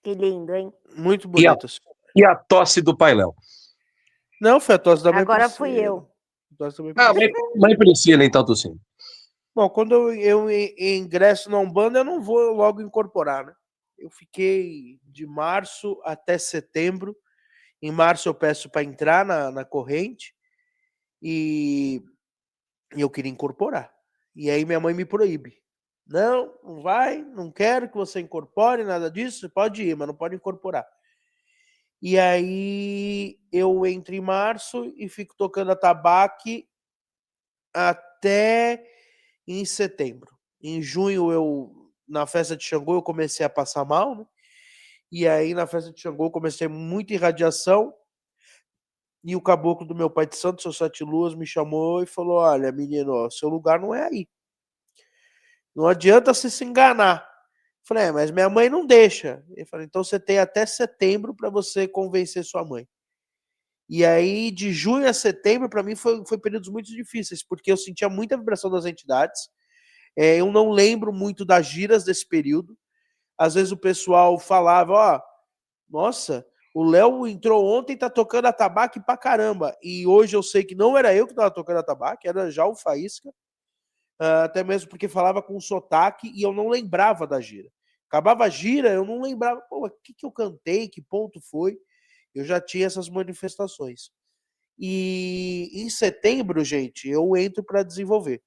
Que lindo, hein? Muito bonito. E a tosse do Pai Léo? Não, foi a tosse da mãe Agora Priscila. fui eu. Mãe Priscila, então, tossindo. Bom, quando eu ingresso na Umbanda, eu não vou logo incorporar, né? Eu fiquei de março até setembro. Em março eu peço para entrar na corrente e eu queria incorporar. E aí minha mãe me proíbe. Não, não vai, não quero que você incorpore, nada disso. Você pode ir, mas não pode incorporar. E aí eu entro em março e fico tocando atabaque até em setembro. Em junho, na festa de Xangô, eu comecei a passar mal, né? E aí, na festa de Xangô, eu comecei muita irradiação. E o caboclo do meu pai de santo, seu Sete Luas, me chamou e falou: olha, menino, seu lugar não é aí. Não adianta você se enganar. Eu falei, mas minha mãe não deixa. Ele falou, então você tem até setembro para você convencer sua mãe. E aí, de junho a setembro, para mim, foi períodos muito difíceis, porque eu sentia muita vibração das entidades. Eu não lembro muito das giras desse período. Às vezes o pessoal falava, ó, nossa, o Léo entrou ontem e tá tocando atabaque pra caramba. E hoje eu sei que não era eu que tava tocando atabaque, era já o Faísca. Até mesmo porque falava com sotaque e eu não lembrava da gira. Acabava a gira, eu não lembrava, pô, o que eu cantei, que ponto foi. Eu já tinha essas manifestações. E em setembro, gente, eu entro para desenvolver.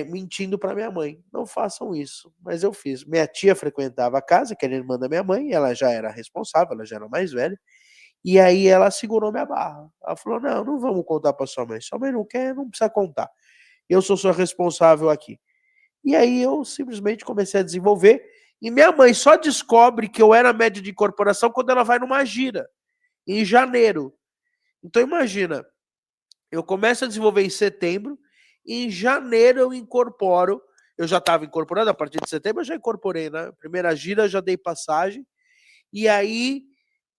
Mentindo para minha mãe. Não façam isso. Mas eu fiz. Minha tia frequentava a casa, que era irmã da minha mãe, ela já era responsável, ela já era mais velha. E aí ela segurou minha barra. Ela falou, não vamos contar para sua mãe. Sua mãe não quer, não precisa contar. Eu sou sua responsável aqui. E aí eu simplesmente comecei a desenvolver. E minha mãe só descobre que eu era médio de incorporação quando ela vai numa gira, em janeiro. Então imagina, eu começo a desenvolver em setembro, em janeiro eu incorporo, eu já estava incorporando, a partir de setembro eu já incorporei, né? Primeira gira já dei passagem, e aí,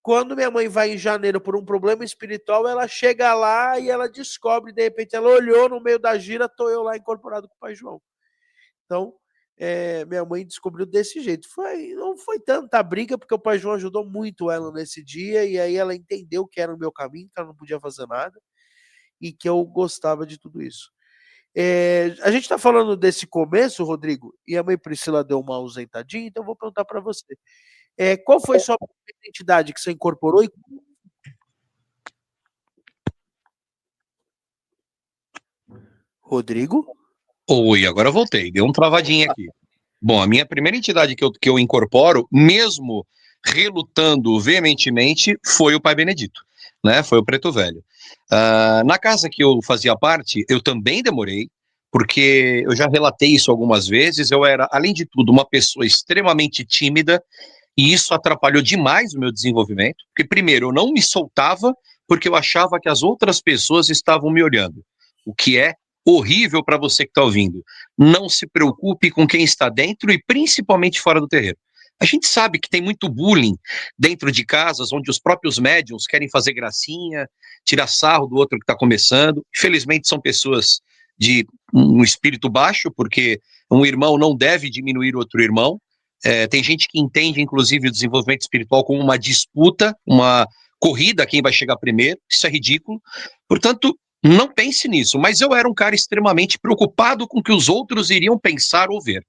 quando minha mãe vai em janeiro por um problema espiritual, ela chega lá e ela descobre, de repente ela olhou no meio da gira, tô eu lá incorporado com o Pai João. Então, minha mãe descobriu desse jeito. Não foi tanta briga, porque o Pai João ajudou muito ela nesse dia, e aí ela entendeu que era o meu caminho, que ela não podia fazer nada, e que eu gostava de tudo isso. A gente está falando desse começo, Rodrigo, e a mãe Priscila deu uma ausentadinha, então eu vou perguntar para você. Qual foi sua identidade que você incorporou? Rodrigo? Oi, agora eu voltei, deu um travadinho aqui. Bom, a minha primeira entidade que eu incorporo, mesmo relutando veementemente, foi o Pai Benedito, né? Foi o Preto Velho. Na casa que eu fazia parte, eu também demorei, porque eu já relatei isso algumas vezes, eu era, além de tudo, uma pessoa extremamente tímida, e isso atrapalhou demais o meu desenvolvimento, porque primeiro, eu não me soltava, porque eu achava que as outras pessoas estavam me olhando, o que é horrível para você que está ouvindo. Não se preocupe com quem está dentro e principalmente fora do terreiro. A gente sabe que tem muito bullying dentro de casas onde os próprios médiums querem fazer gracinha, tirar sarro do outro que está começando. Infelizmente são pessoas de um espírito baixo, porque um irmão não deve diminuir outro irmão. Tem gente que entende, inclusive, o desenvolvimento espiritual como uma disputa, uma corrida, quem vai chegar primeiro. Isso é ridículo. Portanto, não pense nisso, mas eu era um cara extremamente preocupado com o que os outros iriam pensar ou ver.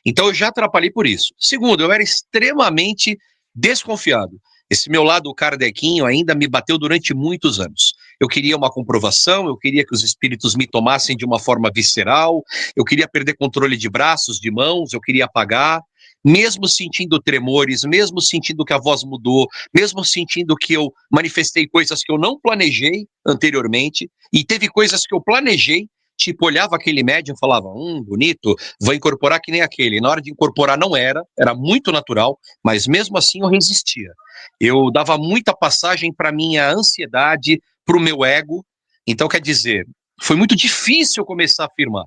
Então eu já atrapalhei por isso. Segundo, eu era extremamente desconfiado. Esse meu lado kardequinho ainda me bateu durante muitos anos. Eu queria uma comprovação, eu queria que os espíritos me tomassem de uma forma visceral, eu queria perder controle de braços, de mãos, eu queria apagar. Mesmo sentindo tremores, mesmo sentindo que a voz mudou, mesmo sentindo que eu manifestei coisas que eu não planejei anteriormente, e teve coisas que eu planejei Tipo, olhava aquele médium e falava, bonito, vou incorporar que nem aquele. E na hora de incorporar não era muito natural, mas mesmo assim eu resistia. Eu dava muita passagem para minha ansiedade, para o meu ego. Então, quer dizer, foi muito difícil começar a afirmar,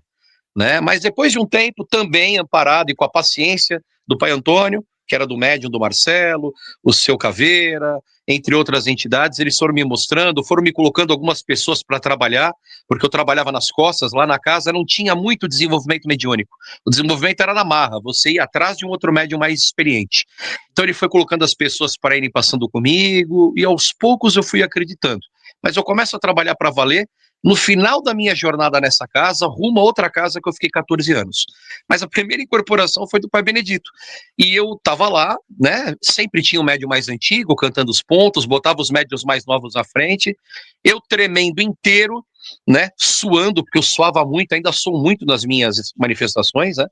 né? Mas depois de um tempo, também amparado e com a paciência do pai Antônio, que era do médium do Marcelo, o seu Caveira, entre outras entidades, eles foram me mostrando, foram me colocando algumas pessoas para trabalhar, porque eu trabalhava nas costas, lá na casa não tinha muito desenvolvimento mediúnico. O desenvolvimento era na marra, você ia atrás de um outro médium mais experiente. Então ele foi colocando as pessoas para irem passando comigo, e aos poucos eu fui acreditando. Mas eu começo a trabalhar para valer no final da minha jornada nessa casa, rumo a outra casa que eu fiquei 14 anos. Mas a primeira incorporação foi do Pai Benedito. E eu estava lá, né? Sempre tinha um médium mais antigo, cantando os pontos, botava os médiuns mais novos à frente, eu tremendo inteiro, né? Suando, porque eu suava muito, ainda sou muito nas minhas manifestações, né?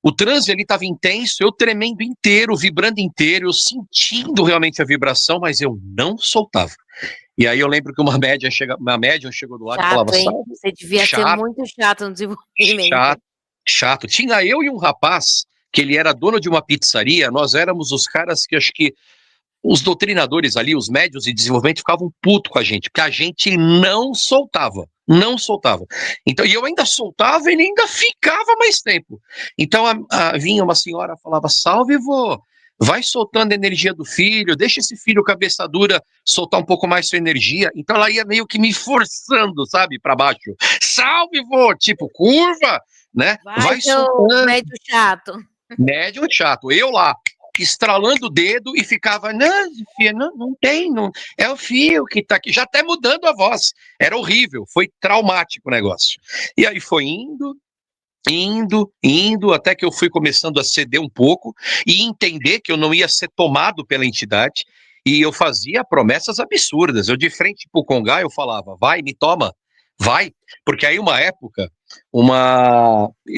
O transe ali estava intenso, eu tremendo inteiro, vibrando inteiro, eu sentindo realmente a vibração, mas eu não soltava. E aí eu lembro que uma médium chegou do lado e falava, hein? Você devia ser muito chato no desenvolvimento. Chato. Tinha eu e um rapaz, que ele era dono de uma pizzaria, nós éramos os caras que acho que os doutrinadores ali, os médios de desenvolvimento ficavam putos com a gente, porque a gente não soltava. Então, e eu ainda soltava e ele ainda ficava mais tempo. Então vinha uma senhora, falava, salve, vô, vai soltando a energia do filho, deixa esse filho cabeça dura soltar um pouco mais sua energia. Então ela ia meio que me forçando, sabe, para baixo. Salve, vô, tipo, curva, né? Vai soltando. Médio chato. Médio chato. Eu lá, estralando o dedo e ficava, não, filha, não tem, não, é o fio que tá aqui, já até mudando a voz. Era horrível, foi traumático o negócio. E aí foi indo, até que eu fui começando a ceder um pouco e entender que eu não ia ser tomado pela entidade, e eu fazia promessas absurdas. Eu de frente pro Congá, eu falava, vai, me toma, vai, porque aí uma época,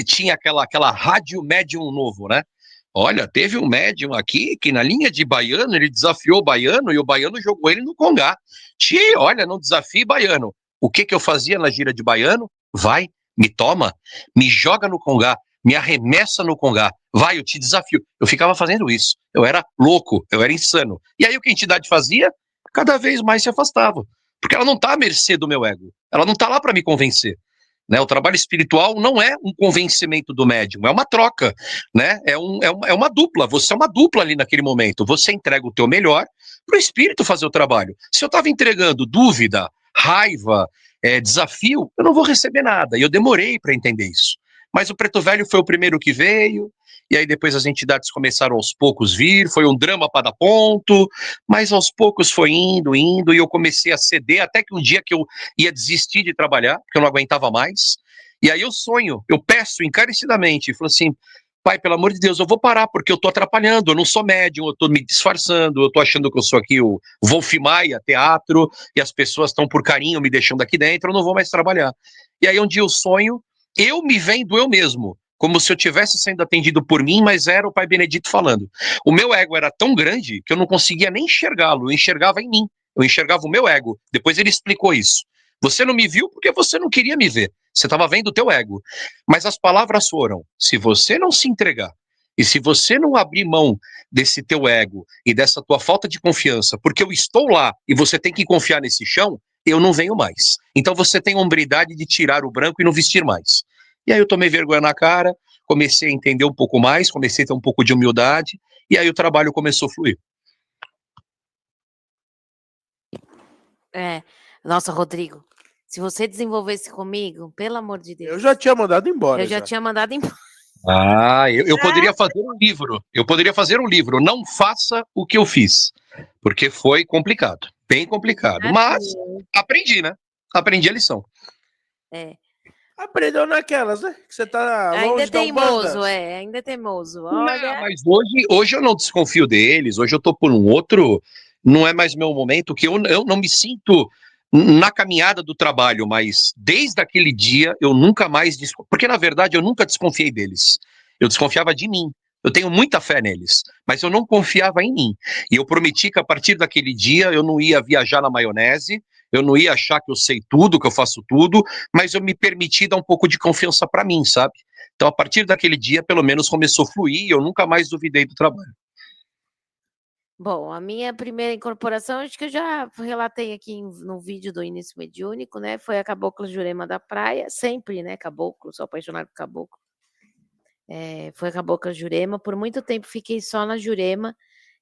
tinha aquela rádio médium novo, né? Olha, teve um médium aqui que na linha de Baiano, ele desafiou o Baiano e o Baiano jogou ele no Congá. Olha, não desafie Baiano. O que eu fazia na gira de Baiano? Vai, me toma, me joga no Congá, me arremessa no Congá, vai, eu te desafio. Eu ficava fazendo isso, eu era louco, eu era insano. E aí o que a entidade fazia? Cada vez mais se afastava, porque ela não está à mercê do meu ego, ela não está lá para me convencer. Né, o trabalho espiritual não é um convencimento do médium, é uma troca, né? É uma dupla, você é uma dupla ali naquele momento, você entrega o teu melhor para o espírito fazer o trabalho. Se eu estava entregando dúvida, raiva, desafio, eu não vou receber nada, e eu demorei para entender isso. Mas o Preto Velho foi o primeiro que veio, e aí depois as entidades começaram aos poucos vir, foi um drama para dar ponto, mas aos poucos foi indo, e eu comecei a ceder, até que um dia que eu ia desistir de trabalhar, porque eu não aguentava mais, e aí eu peço encarecidamente, falo assim, pai, pelo amor de Deus, eu vou parar, porque eu tô atrapalhando, eu não sou médium, eu tô me disfarçando, eu tô achando que eu sou aqui o Wolf Maia, teatro, e as pessoas estão por carinho me deixando aqui dentro, eu não vou mais trabalhar. E aí um dia eu sonho, eu me vendo eu mesmo, como se eu estivesse sendo atendido por mim, mas era o Pai Benedito falando. O meu ego era tão grande que eu não conseguia nem enxergá-lo, eu enxergava em mim, eu enxergava o meu ego. Depois ele explicou isso. Você não me viu porque você não queria me ver, você estava vendo o teu ego. Mas as palavras foram, se você não se entregar, e se você não abrir mão desse teu ego e dessa tua falta de confiança, porque eu estou lá e você tem que confiar nesse chão, eu não venho mais. Então você tem a hombridade de tirar o branco e não vestir mais. E aí eu tomei vergonha na cara, comecei a entender um pouco mais, comecei a ter um pouco de humildade, e aí o trabalho começou a fluir. Nossa, Rodrigo, se você desenvolvesse comigo, pelo amor de Deus. Eu já tinha mandado embora. Eu já tinha mandado embora. Eu poderia fazer um livro. Eu poderia fazer um livro. Não faça o que eu fiz. Porque foi complicado. Bem complicado. Mas aprendi, né? Aprendi a lição. Aprendeu naquelas, né? Que você tá longe ainda da teimoso, ainda é teimoso. Olha... Não, mas hoje eu não desconfio deles. Hoje eu tô por um outro... Não é mais meu momento, que eu não me sinto na caminhada do trabalho, mas desde aquele dia eu nunca mais... Porque, na verdade, eu nunca desconfiei deles. Eu desconfiava de mim. Eu tenho muita fé neles, mas eu não confiava em mim. E eu prometi que a partir daquele dia eu não ia viajar na maionese, Eu não ia achar que eu sei tudo, que eu faço tudo, mas eu me permiti dar um pouco de confiança para mim, sabe? Então, a partir daquele dia, pelo menos começou a fluir e eu nunca mais duvidei do trabalho. Bom, a minha primeira incorporação, acho que eu já relatei aqui no vídeo do Início Mediúnico, né? Foi a Cabocla Jurema da Praia, sempre, né? Caboclo, sou apaixonada por caboclo. Foi a Cabocla Jurema. Por muito tempo fiquei só na Jurema.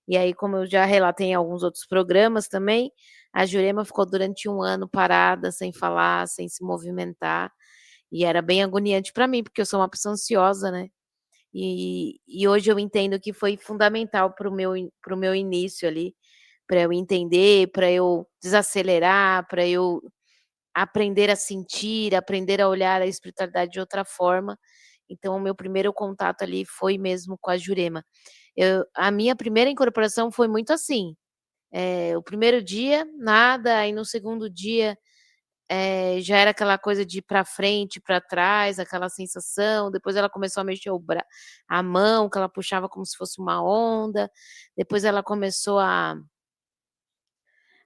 E aí, como eu já relatei em alguns outros programas também, a Jurema ficou durante 1 ano parada, sem falar, sem se movimentar. E era bem agoniante para mim, porque eu sou uma pessoa ansiosa, né? E hoje eu entendo que foi fundamental para o meu início ali, para eu entender, para eu desacelerar, para eu aprender a sentir, aprender a olhar a espiritualidade de outra forma. Então, o meu primeiro contato ali foi mesmo com a Jurema. A minha primeira incorporação foi muito assim. O primeiro dia, nada, aí no segundo dia já era aquela coisa de ir para frente, para trás, aquela sensação. Depois ela começou a mexer a mão, que ela puxava como se fosse uma onda. Depois ela começou a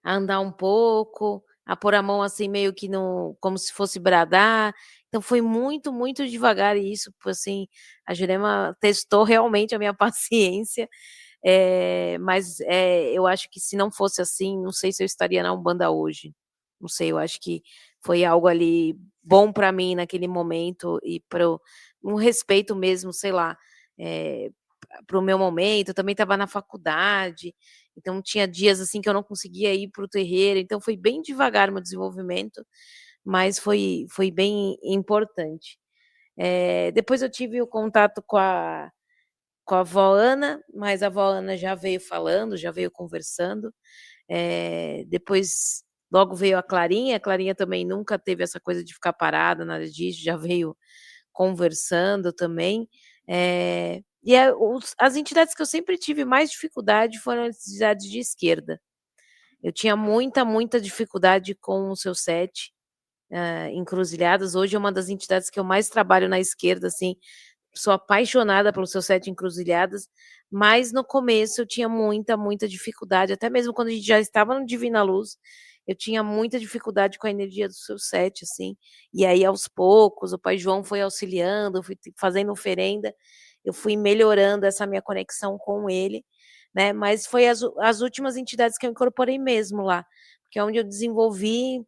andar um pouco, a pôr a mão assim meio que no, como se fosse bradar. Então foi muito, muito devagar e isso, assim, a Jurema testou realmente a minha paciência. Mas eu acho que se não fosse assim, não sei se eu estaria na Umbanda hoje. Não sei, eu acho que foi algo ali bom para mim naquele momento e para um respeito mesmo, sei lá, para o meu momento. Eu também estava na faculdade, então tinha dias assim que eu não conseguia ir para o terreiro, então foi bem devagar o meu desenvolvimento, mas foi bem importante. Depois eu tive o contato com a avó Ana, mas a avó Ana já veio falando, já veio conversando. Depois, logo veio a Clarinha também nunca teve essa coisa de ficar parada, nada disso, já veio conversando também. As entidades que eu sempre tive mais dificuldade foram as entidades de esquerda. Eu tinha muita, muita dificuldade com o seu 7, encruzilhadas. Hoje é uma das entidades que eu mais trabalho na esquerda, assim, sou apaixonada pelo seu 7 encruzilhadas, mas no começo eu tinha muita, muita dificuldade, até mesmo quando a gente já estava no Divina Luz, eu tinha muita dificuldade com a energia do seu 7, assim, e aí aos poucos o Pai João foi auxiliando, eu fui fazendo oferenda, eu fui melhorando essa minha conexão com ele, né, mas foi as últimas entidades que eu incorporei mesmo lá, porque é onde eu desenvolvi.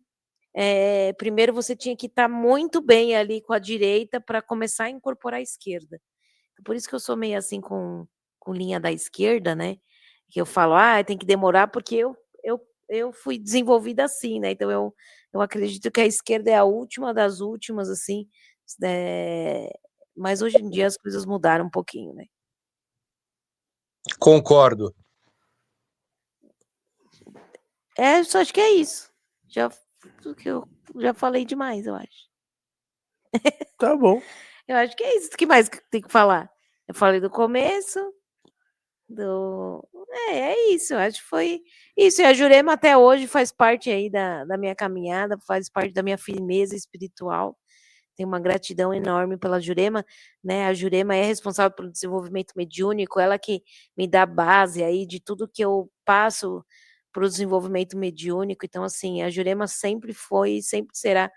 Primeiro você tinha que estar muito bem ali com a direita para começar a incorporar a esquerda. Por isso que eu sou meio assim com linha da esquerda, né? Que eu falo, tem que demorar porque eu fui desenvolvida assim, né? Então eu acredito que a esquerda é a última das últimas, assim. Mas hoje em dia as coisas mudaram um pouquinho, né? Concordo. Só acho que é isso. Eu já falei demais, eu acho. Tá bom. Eu acho que é isso. O que mais tem que falar? Eu falei do começo, é isso, eu acho que foi isso. E a Jurema até hoje faz parte aí da minha caminhada, faz parte da minha firmeza espiritual. Tenho uma gratidão enorme pela Jurema, né? A Jurema é responsável pelo desenvolvimento mediúnico, ela que me dá base aí de tudo que eu passo para o desenvolvimento mediúnico. Então, assim, a Jurema sempre foi e sempre será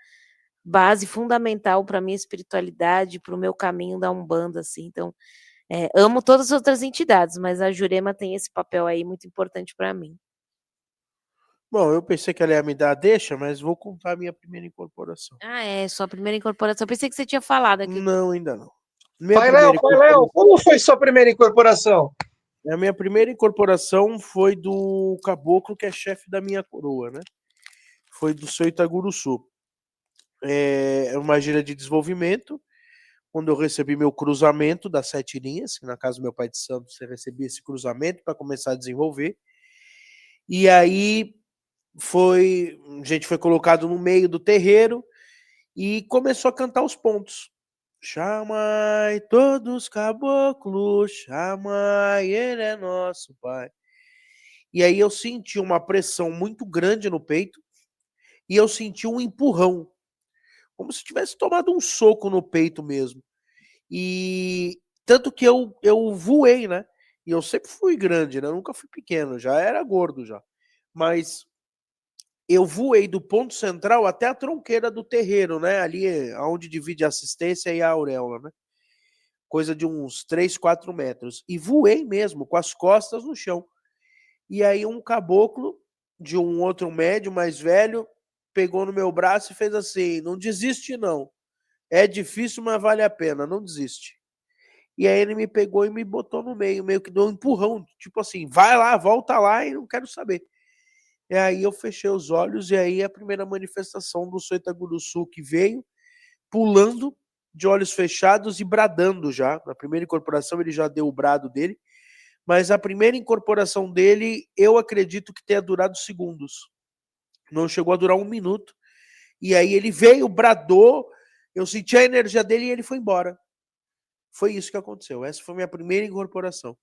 base fundamental para minha espiritualidade, para o meu caminho da Umbanda, assim. Então, amo todas as outras entidades, mas a Jurema tem esse papel aí muito importante para mim. Bom, eu pensei que ela ia me dar a deixa, mas vou contar a minha primeira incorporação. Sua primeira incorporação. Eu pensei que você tinha falado aqui. Não, ainda não. Pai Léo, como foi sua primeira incorporação? A minha primeira incorporação foi do caboclo, que é chefe da minha coroa, né? Foi do seu Itaguruçu. É uma gira de desenvolvimento, quando eu recebi meu cruzamento das 7 linhas, que na casa do meu pai de santo você recebia esse cruzamento para começar a desenvolver. E aí a gente foi colocado no meio do terreiro e começou a cantar os pontos. Chamai todos caboclos, chamai, ele é nosso pai. E aí eu senti uma pressão muito grande no peito e eu senti um empurrão, como se tivesse tomado um soco no peito mesmo. E tanto que eu voei, né? E eu sempre fui grande, né? Eu nunca fui pequeno, já era gordo já. Mas eu voei do ponto central até a tronqueira do terreiro, né? Ali onde divide a assistência e a auréola, né? Coisa de uns 3, 4 metros. E voei mesmo, com as costas no chão. E aí um caboclo de um outro médio mais velho pegou no meu braço e fez assim: não desiste não. É difícil, mas vale a pena, não desiste. E aí ele me pegou e me botou no meio que deu um empurrão, tipo assim, vai lá, volta lá e não quero saber. E aí eu fechei os olhos e aí a primeira manifestação do Soitagurussu que veio, pulando de olhos fechados e bradando já. Na primeira incorporação ele já deu o brado dele, mas a primeira incorporação dele eu acredito que tenha durado segundos. Não chegou a durar 1 minuto. E aí ele veio, bradou, eu senti a energia dele e ele foi embora. Foi isso que aconteceu. Essa foi a minha primeira incorporação.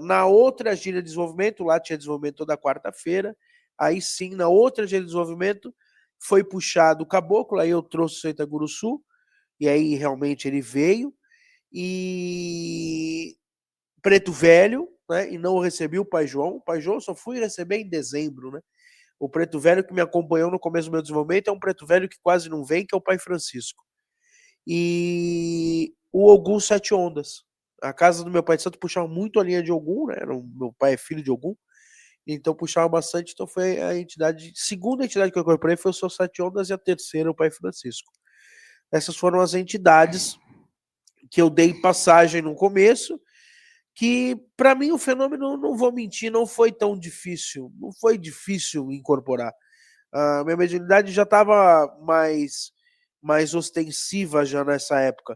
Na outra gira de desenvolvimento, lá tinha desenvolvimento toda quarta-feira. Aí sim, na outra gira de desenvolvimento, foi puxado o caboclo, aí eu trouxe o Soitagurussu, e aí realmente ele veio. E Preto Velho, né? E não recebi o Pai João. O Pai João eu só fui receber em dezembro, né? O Preto Velho que me acompanhou no começo do meu desenvolvimento é um Preto Velho que quase não vem, que é o Pai Francisco. E o Ogum Sete Ondas. A casa do meu pai de santo puxava muito a linha de Ogum, né? Meu pai é filho de Ogum, então puxava bastante. Então foi a entidade, segunda entidade que eu incorporei foi o Seu Sete Ondas e a terceira o Pai Francisco. Essas foram as entidades que eu dei passagem no começo, que para mim o fenômeno, não vou mentir, não foi tão difícil, não foi difícil incorporar. A minha mediunidade já estava mais ostensiva já nessa época,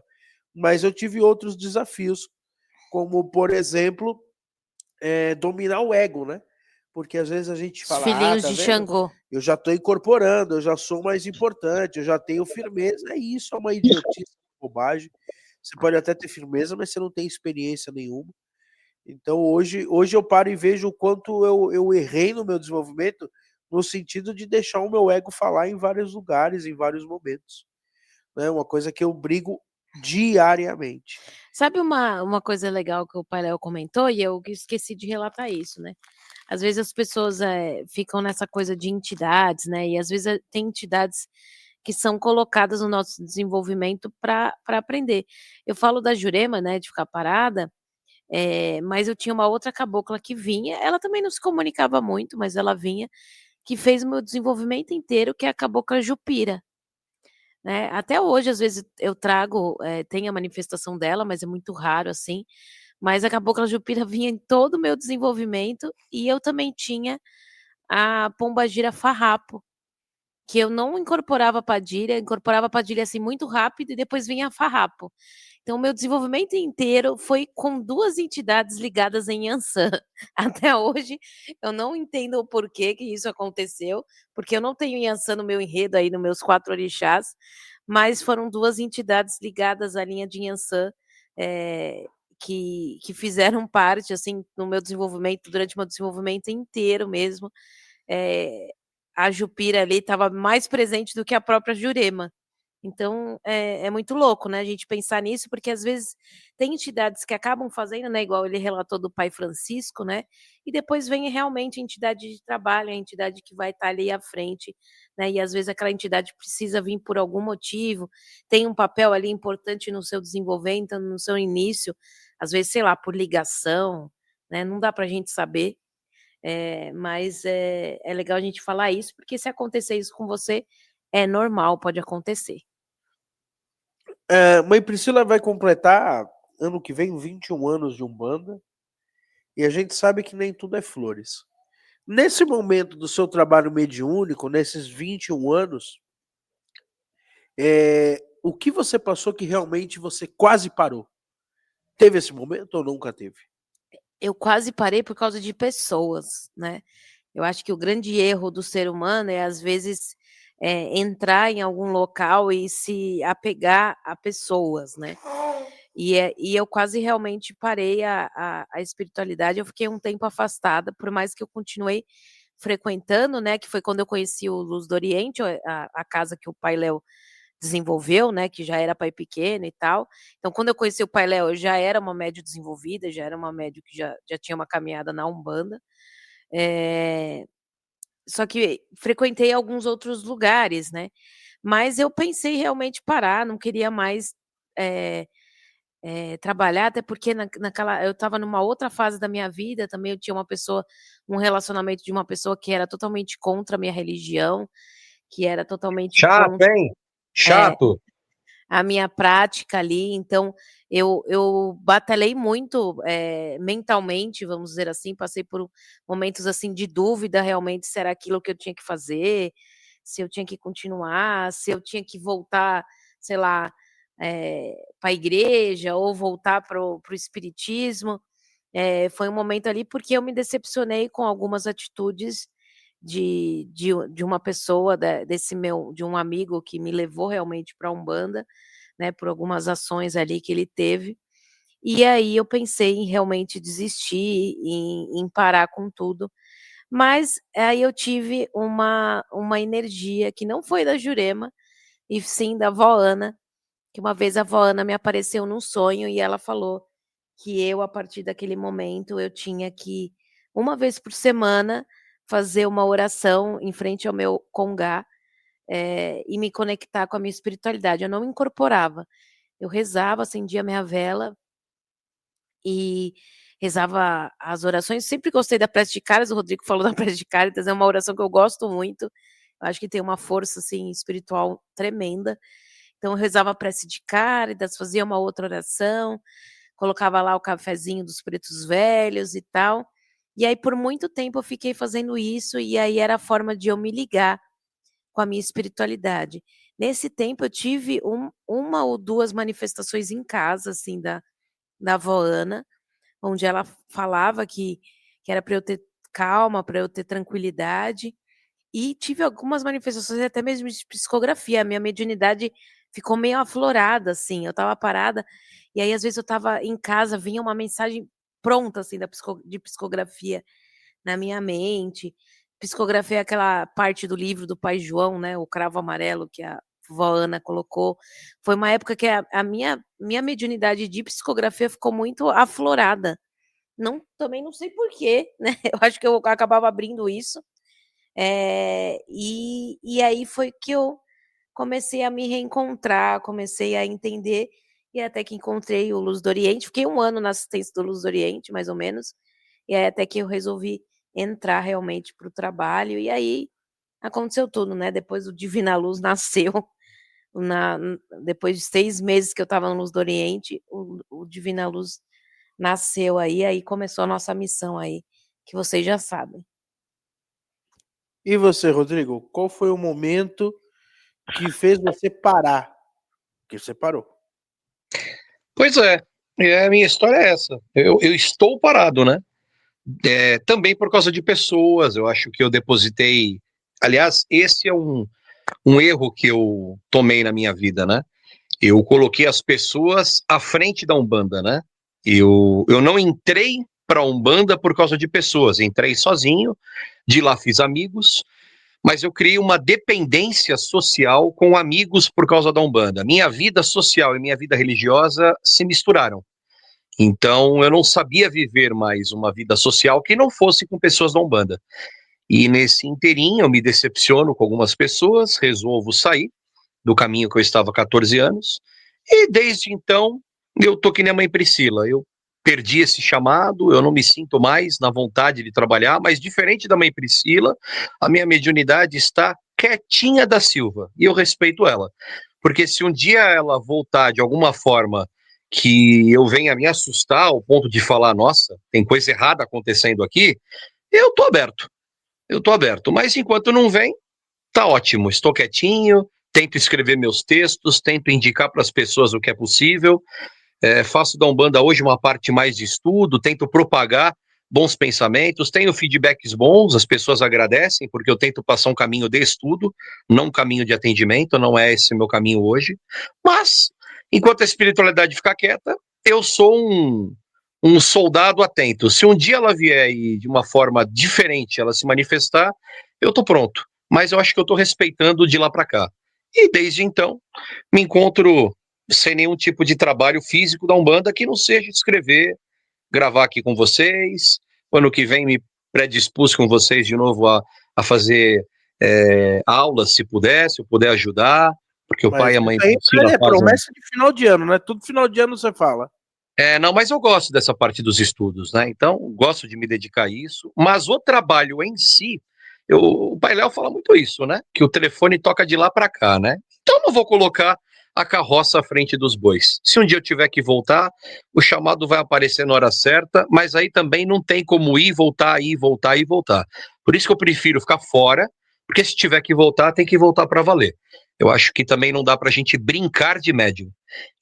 mas eu tive outros desafios, como, por exemplo, dominar o ego, né? Porque às vezes a gente Os fala, filhinhos tá de vendo? Xangô. Eu já estou incorporando, eu já sou mais importante, eu já tenho firmeza. Isso é uma idiotice, bobagem. Você pode até ter firmeza, mas você não tem experiência nenhuma. Então hoje eu paro e vejo o quanto eu errei no meu desenvolvimento, no sentido de deixar o meu ego falar em vários lugares, em vários momentos. Né? Uma coisa que eu brigo diariamente. Sabe uma coisa legal que o Pai Léo comentou, e eu esqueci de relatar isso, né? Às vezes as pessoas ficam nessa coisa de entidades, né? E às vezes tem entidades que são colocadas no nosso desenvolvimento para aprender. Eu falo da Jurema, né, de ficar parada, mas eu tinha uma outra cabocla que vinha, ela também não se comunicava muito, mas ela vinha, que fez o meu desenvolvimento inteiro, que é a cabocla Jupira. Né, até hoje, às vezes, eu trago, tem a manifestação dela, mas é muito raro, assim, mas a cabocla Jupira vinha em todo o meu desenvolvimento, e eu também tinha a pombagira farrapo, que eu não incorporava padilha, incorporava padilha, assim, muito rápido e depois vinha farrapo. Então o meu desenvolvimento inteiro foi com 2 entidades ligadas em Yansan. Até hoje eu não entendo o porquê que isso aconteceu, porque eu não tenho Yansan no meu enredo aí, nos meus 4 orixás, mas foram 2 entidades ligadas à linha de Yansan, que fizeram parte, assim, no meu desenvolvimento, durante o meu desenvolvimento inteiro mesmo. A Jupira ali estava mais presente do que a própria Jurema. Então, é muito louco, né, a gente pensar nisso, porque às vezes tem entidades que acabam fazendo, né, igual ele relatou do Pai Francisco, né, e depois vem realmente a entidade de trabalho, a entidade que vai estar ali à frente, né, e às vezes aquela entidade precisa vir por algum motivo, tem um papel ali importante no seu desenvolvimento, no seu início, às vezes, sei lá, por ligação, né, não dá pra gente saber. Mas é legal a gente falar isso, porque se acontecer isso com você, é normal, pode acontecer. Mãe Priscila vai completar, ano que vem, 21 anos de Umbanda, e a gente sabe que nem tudo é flores. Nesse momento do seu trabalho mediúnico, nesses 21 anos, o que você passou que realmente você quase parou? Teve esse momento ou nunca teve? Eu quase parei por causa de pessoas, né. Eu acho que o grande erro do ser humano é, às vezes, entrar em algum local e se apegar a pessoas, né. E eu quase realmente parei a espiritualidade, eu fiquei um tempo afastada, por mais que eu continuei frequentando, né, que foi quando eu conheci o Luz do Oriente, a casa que o Pai Léo desenvolveu, né, que já era pai pequeno e tal. Então quando eu conheci o Pai Léo, eu já era uma médium desenvolvida, já era uma médium que já tinha uma caminhada na Umbanda. só que frequentei alguns outros lugares, né? Mas eu pensei realmente parar, não queria mais trabalhar, até porque naquela eu estava numa outra fase da minha vida, também eu tinha um relacionamento de uma pessoa que era totalmente contra a minha religião, que era totalmente Chato, contra hein? Chato. a minha prática ali, então eu batalhei muito, mentalmente, vamos dizer assim, passei por momentos, assim, de dúvida realmente se era aquilo que eu tinha que fazer, se eu tinha que continuar, se eu tinha que voltar, sei lá, pra igreja ou voltar para o espiritismo. Foi um momento ali, porque eu me decepcionei com algumas atitudes de uma pessoa de um amigo que me levou realmente pra Umbanda, né, por algumas ações ali que ele teve. E aí eu pensei em realmente desistir, em parar com tudo, mas aí eu tive uma energia que não foi da Jurema, e sim da vó Ana, que uma vez a vó Ana me apareceu num sonho e ela falou que eu, a partir daquele momento, eu tinha que, uma vez por semana, fazer uma oração em frente ao meu congá, e me conectar com a minha espiritualidade. Eu não incorporava, eu rezava, acendia minha vela e rezava as orações. Sempre gostei da prece de Cálitas, o Rodrigo falou da prece de Cálitas, é uma oração que eu gosto muito, eu acho que tem uma força, assim, espiritual tremenda. Então eu rezava a prece de Cálitas, fazia uma outra oração, colocava lá o cafezinho dos pretos velhos e tal. E aí por muito tempo eu fiquei fazendo isso, e aí era a forma de eu me ligar com a minha espiritualidade. Nesse tempo eu tive uma ou 2 manifestações em casa, assim, da avó Ana, onde ela falava que era para eu ter calma, para eu ter tranquilidade, e tive algumas manifestações até mesmo de psicografia, a minha mediunidade ficou meio aflorada, assim, eu estava parada, e aí às vezes eu estava em casa, vinha uma mensagem pronta, assim, de psicografia na minha mente. Psicografia é aquela parte do livro do Pai João, né, o cravo amarelo que a vó Ana colocou. Foi uma época que a minha mediunidade de psicografia ficou muito aflorada. Também não sei porquê, né, eu acho que eu acabava abrindo isso, e aí foi que eu comecei a me reencontrar, comecei a entender, e até que encontrei o Luz do Oriente. Fiquei 1 ano na assistência do Luz do Oriente, mais ou menos, e aí até que eu resolvi entrar realmente para o trabalho, e aí aconteceu tudo, né, depois o Divina Luz nasceu, na depois de 6 meses que eu estava no Luz do Oriente, o Divina Luz nasceu aí começou a nossa missão aí, que vocês já sabem. E você, Rodrigo, qual foi o momento que fez você parar? Que você parou. Pois é, a minha história é essa. Eu estou parado, né? Também por causa de pessoas, eu acho que eu depositei. Aliás, esse é um erro que eu tomei na minha vida, né? Eu coloquei as pessoas à frente da Umbanda, né? Eu não entrei para a Umbanda por causa de pessoas, entrei sozinho, de lá fiz amigos, mas eu criei uma dependência social com amigos por causa da Umbanda. Minha vida social e minha vida religiosa se misturaram. Então, eu não sabia viver mais uma vida social que não fosse com pessoas da Umbanda. E nesse inteirinho, eu me decepciono com algumas pessoas, resolvo sair do caminho que eu estava há 14 anos, e desde então, eu tô que nem a mãe Priscila, eu perdi esse chamado, eu não me sinto mais na vontade de trabalhar, mas diferente da mãe Priscila, a minha mediunidade está quietinha da Silva, e eu respeito ela, porque se um dia ela voltar de alguma forma que eu venha me assustar ao ponto de falar, nossa, tem coisa errada acontecendo aqui, eu tô aberto, mas enquanto não vem, tá ótimo, estou quietinho, tento escrever meus textos, tento indicar para as pessoas o que é possível, faço da Umbanda hoje uma parte mais de estudo, tento propagar bons pensamentos, tenho feedbacks bons, as pessoas agradecem, porque eu tento passar um caminho de estudo, não um caminho de atendimento, não é esse o meu caminho hoje, mas enquanto a espiritualidade ficar quieta, eu sou um soldado atento. Se um dia ela vier e de uma forma diferente ela se manifestar, eu tô pronto, mas eu acho que eu tô respeitando de lá para cá. E desde então, me encontro sem nenhum tipo de trabalho físico da Umbanda que não seja escrever, gravar aqui com vocês. Ano que vem me predispus com vocês de novo a a fazer aulas, se eu puder ajudar, porque o pai e a mãe... É promessa de final de ano, né? Tudo final de ano você fala. Não, mas eu gosto dessa parte dos estudos, né? Então, gosto de me dedicar a isso. Mas o trabalho em si, o Pai Léo fala muito isso, né? Que o telefone toca de lá para cá, né? Então, não vou colocar a carroça à frente dos bois. Se um dia eu tiver que voltar, o chamado vai aparecer na hora certa, mas aí também não tem como ir, voltar, ir, voltar e voltar. Por isso que eu prefiro ficar fora, porque se tiver que voltar, tem que voltar para valer. Eu acho que também não dá para a gente brincar de médium.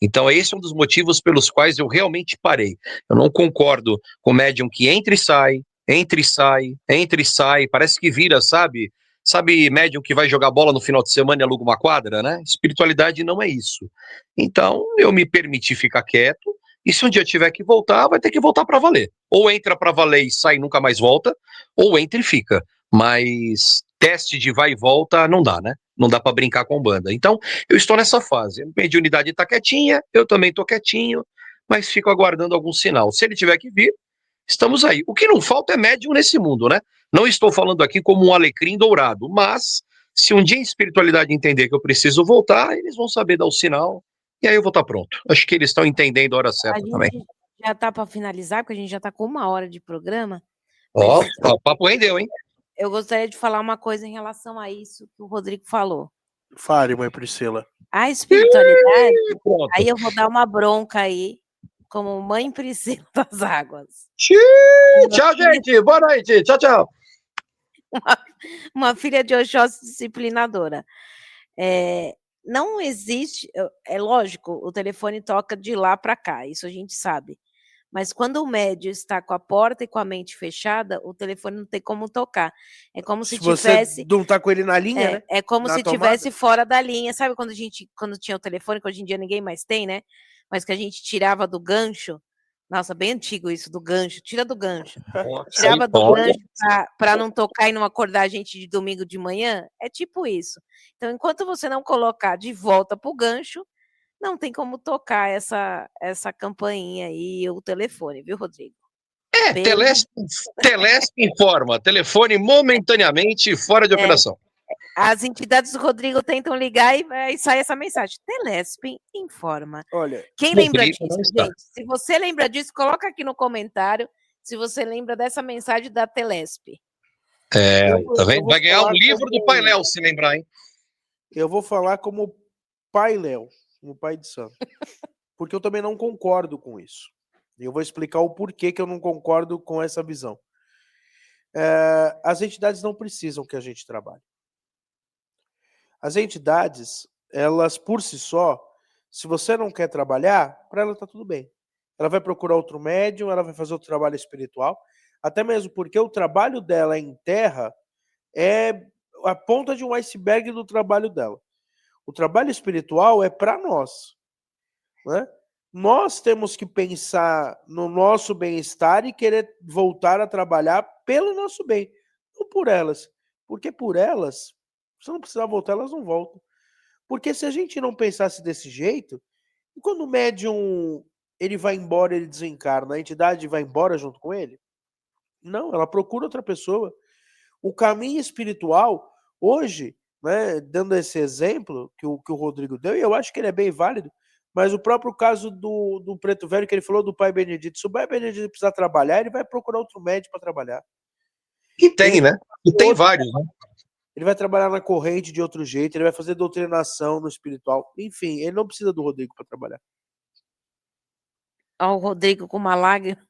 Então, esse é um dos motivos pelos quais eu realmente parei. Eu não concordo com médium que entra e sai, entra e sai, entra e sai, parece que vira, sabe? Sabe, médium que vai jogar bola no final de semana e aluga uma quadra, né? Espiritualidade não é isso. Então, eu me permiti ficar quieto, e se um dia tiver que voltar, vai ter que voltar para valer. Ou entra para valer e sai e nunca mais volta, ou entra e fica. Mas teste de vai e volta não dá, né? Não dá para brincar com banda. Então, eu estou nessa fase. A mediunidade está quietinha, eu também estou quietinho, mas fico aguardando algum sinal. Se ele tiver que vir, estamos aí. O que não falta é médium nesse mundo, né? Não estou falando aqui como um alecrim dourado, mas se um dia a espiritualidade entender que eu preciso voltar, eles vão saber dar o sinal, e aí eu vou estar pronto. Acho que eles estão entendendo a hora certa também. A gente já está para finalizar, porque a gente já está com 1 hora de programa. Ó, o papo rendeu, hein? Eu gostaria de falar uma coisa em relação a isso que o Rodrigo falou. Fale, mãe Priscila. A espiritualidade, aí eu vou dar uma bronca aí, como mãe Priscila das Águas. Tchau, gente. Boa noite. Tchau, tchau. Uma filha de Oxóssi disciplinadora. Não existe, é lógico, o telefone toca de lá para cá, isso a gente sabe. Mas quando o médium está com a porta e com a mente fechada, o telefone não tem como tocar. É como se tivesse... Você não está com ele na linha, né? É como se tivesse fora da linha. Sabe quando tinha o telefone, que hoje em dia ninguém mais tem, né? Mas que a gente tirava do gancho. Nossa, bem antigo isso, do gancho. Tira do gancho. Tirava do gancho para não tocar e não acordar a gente de domingo de manhã. É tipo isso. Então, enquanto você não colocar de volta pro gancho, não tem como tocar essa campainha aí, o telefone, viu, Rodrigo? Telesp informa. Telefone momentaneamente fora de operação. As entidades do Rodrigo tentam ligar e sai essa mensagem. Telesp informa. Olha, quem lembra disso, gente? Se você lembra disso, coloca aqui no comentário se você lembra dessa mensagem da Telesp. Tá vendo? Vai ganhar um livro do Pai Léo, se lembrar, hein? Eu vou falar como Pai Léo, como pai de santo. Porque eu também não concordo com isso. E eu vou explicar o porquê que eu não concordo com essa visão. As entidades não precisam que a gente trabalhe. As entidades, elas por si só, se você não quer trabalhar, para ela tá tudo bem. Ela vai procurar outro médium, ela vai fazer outro trabalho espiritual, até mesmo porque o trabalho dela em terra é a ponta de um iceberg do trabalho dela. O trabalho espiritual é para nós, né? Nós temos que pensar no nosso bem-estar e querer voltar a trabalhar pelo nosso bem, não por elas. Porque por elas, se não precisar voltar, elas não voltam. Porque se a gente não pensasse desse jeito, e quando o médium ele vai embora, ele desencarna, a entidade vai embora junto com ele? Não, ela procura outra pessoa. O caminho espiritual, hoje, né, dando esse exemplo que o Rodrigo deu, e eu acho que ele é bem válido, mas o próprio caso do Preto Velho, que ele falou do Pai Benedito, se o Pai Benedito precisar trabalhar, ele vai procurar outro médico para trabalhar. E tem, né? E tem vários, né? Ele vai trabalhar na corrente de outro jeito, ele vai fazer doutrinação no espiritual. Enfim, ele não precisa do Rodrigo para trabalhar. Olha o Rodrigo com uma lágrima.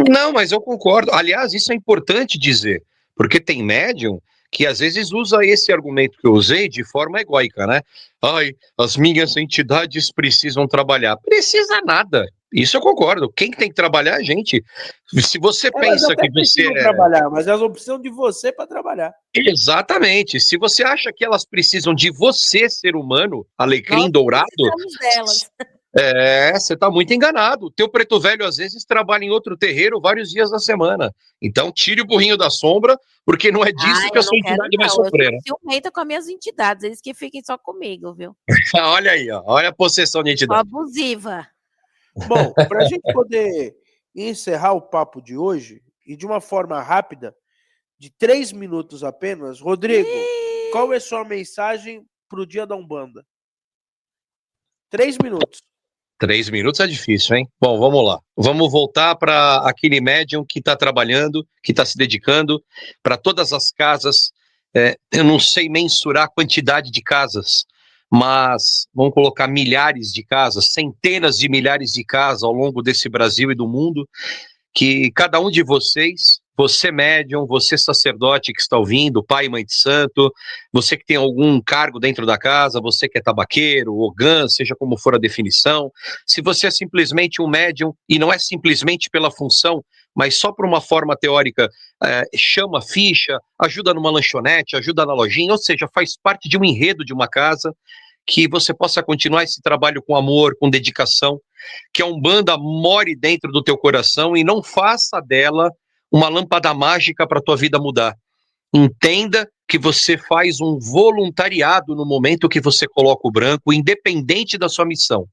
Não, mas eu concordo. Aliás, isso é importante dizer, porque tem médium que às vezes usa esse argumento que eu usei de forma egóica, né? Ai, as minhas entidades precisam trabalhar. Precisa nada. Isso eu concordo. Quem tem que trabalhar é a gente. Se você pensa que você trabalhar, mas elas não precisam de você para trabalhar. Exatamente. Se você acha que elas precisam de você, ser humano, alecrim dourado, delas. Você tá muito enganado. O teu Preto Velho, às vezes, trabalha em outro terreiro vários dias da semana. Então, tire o burrinho da sombra, porque não é disso que a sua entidade vai sofrer. Eu ciumenta com as minhas entidades, eles que fiquem só comigo, viu? Olha aí, ó. Olha a possessão de entidade. Abusiva. Bom, para a gente poder encerrar o papo de hoje, e de uma forma rápida, de 3 minutos apenas. Rodrigo, qual é a sua mensagem para o Dia da Umbanda? 3 minutos. 3 minutos é difícil, hein? Bom, vamos lá. Vamos voltar para aquele médium que está trabalhando, que está se dedicando, para todas as casas. Eu não sei mensurar a quantidade de casas, mas vamos colocar milhares de casas, centenas de milhares de casas ao longo desse Brasil e do mundo, que cada um de vocês, você médium, você sacerdote que está ouvindo, pai e mãe de santo, você que tem algum cargo dentro da casa, você que é tabaqueiro, ogã, seja como for a definição, se você é simplesmente um médium, e não é simplesmente pela função, mas só por uma forma teórica, chama ficha, ajuda numa lanchonete, ajuda na lojinha, ou seja, faz parte de um enredo de uma casa, que você possa continuar esse trabalho com amor, com dedicação, que a Umbanda more dentro do teu coração e não faça dela uma lâmpada mágica para a tua vida mudar. Entenda que você faz um voluntariado no momento que você coloca o branco, independente da sua missão.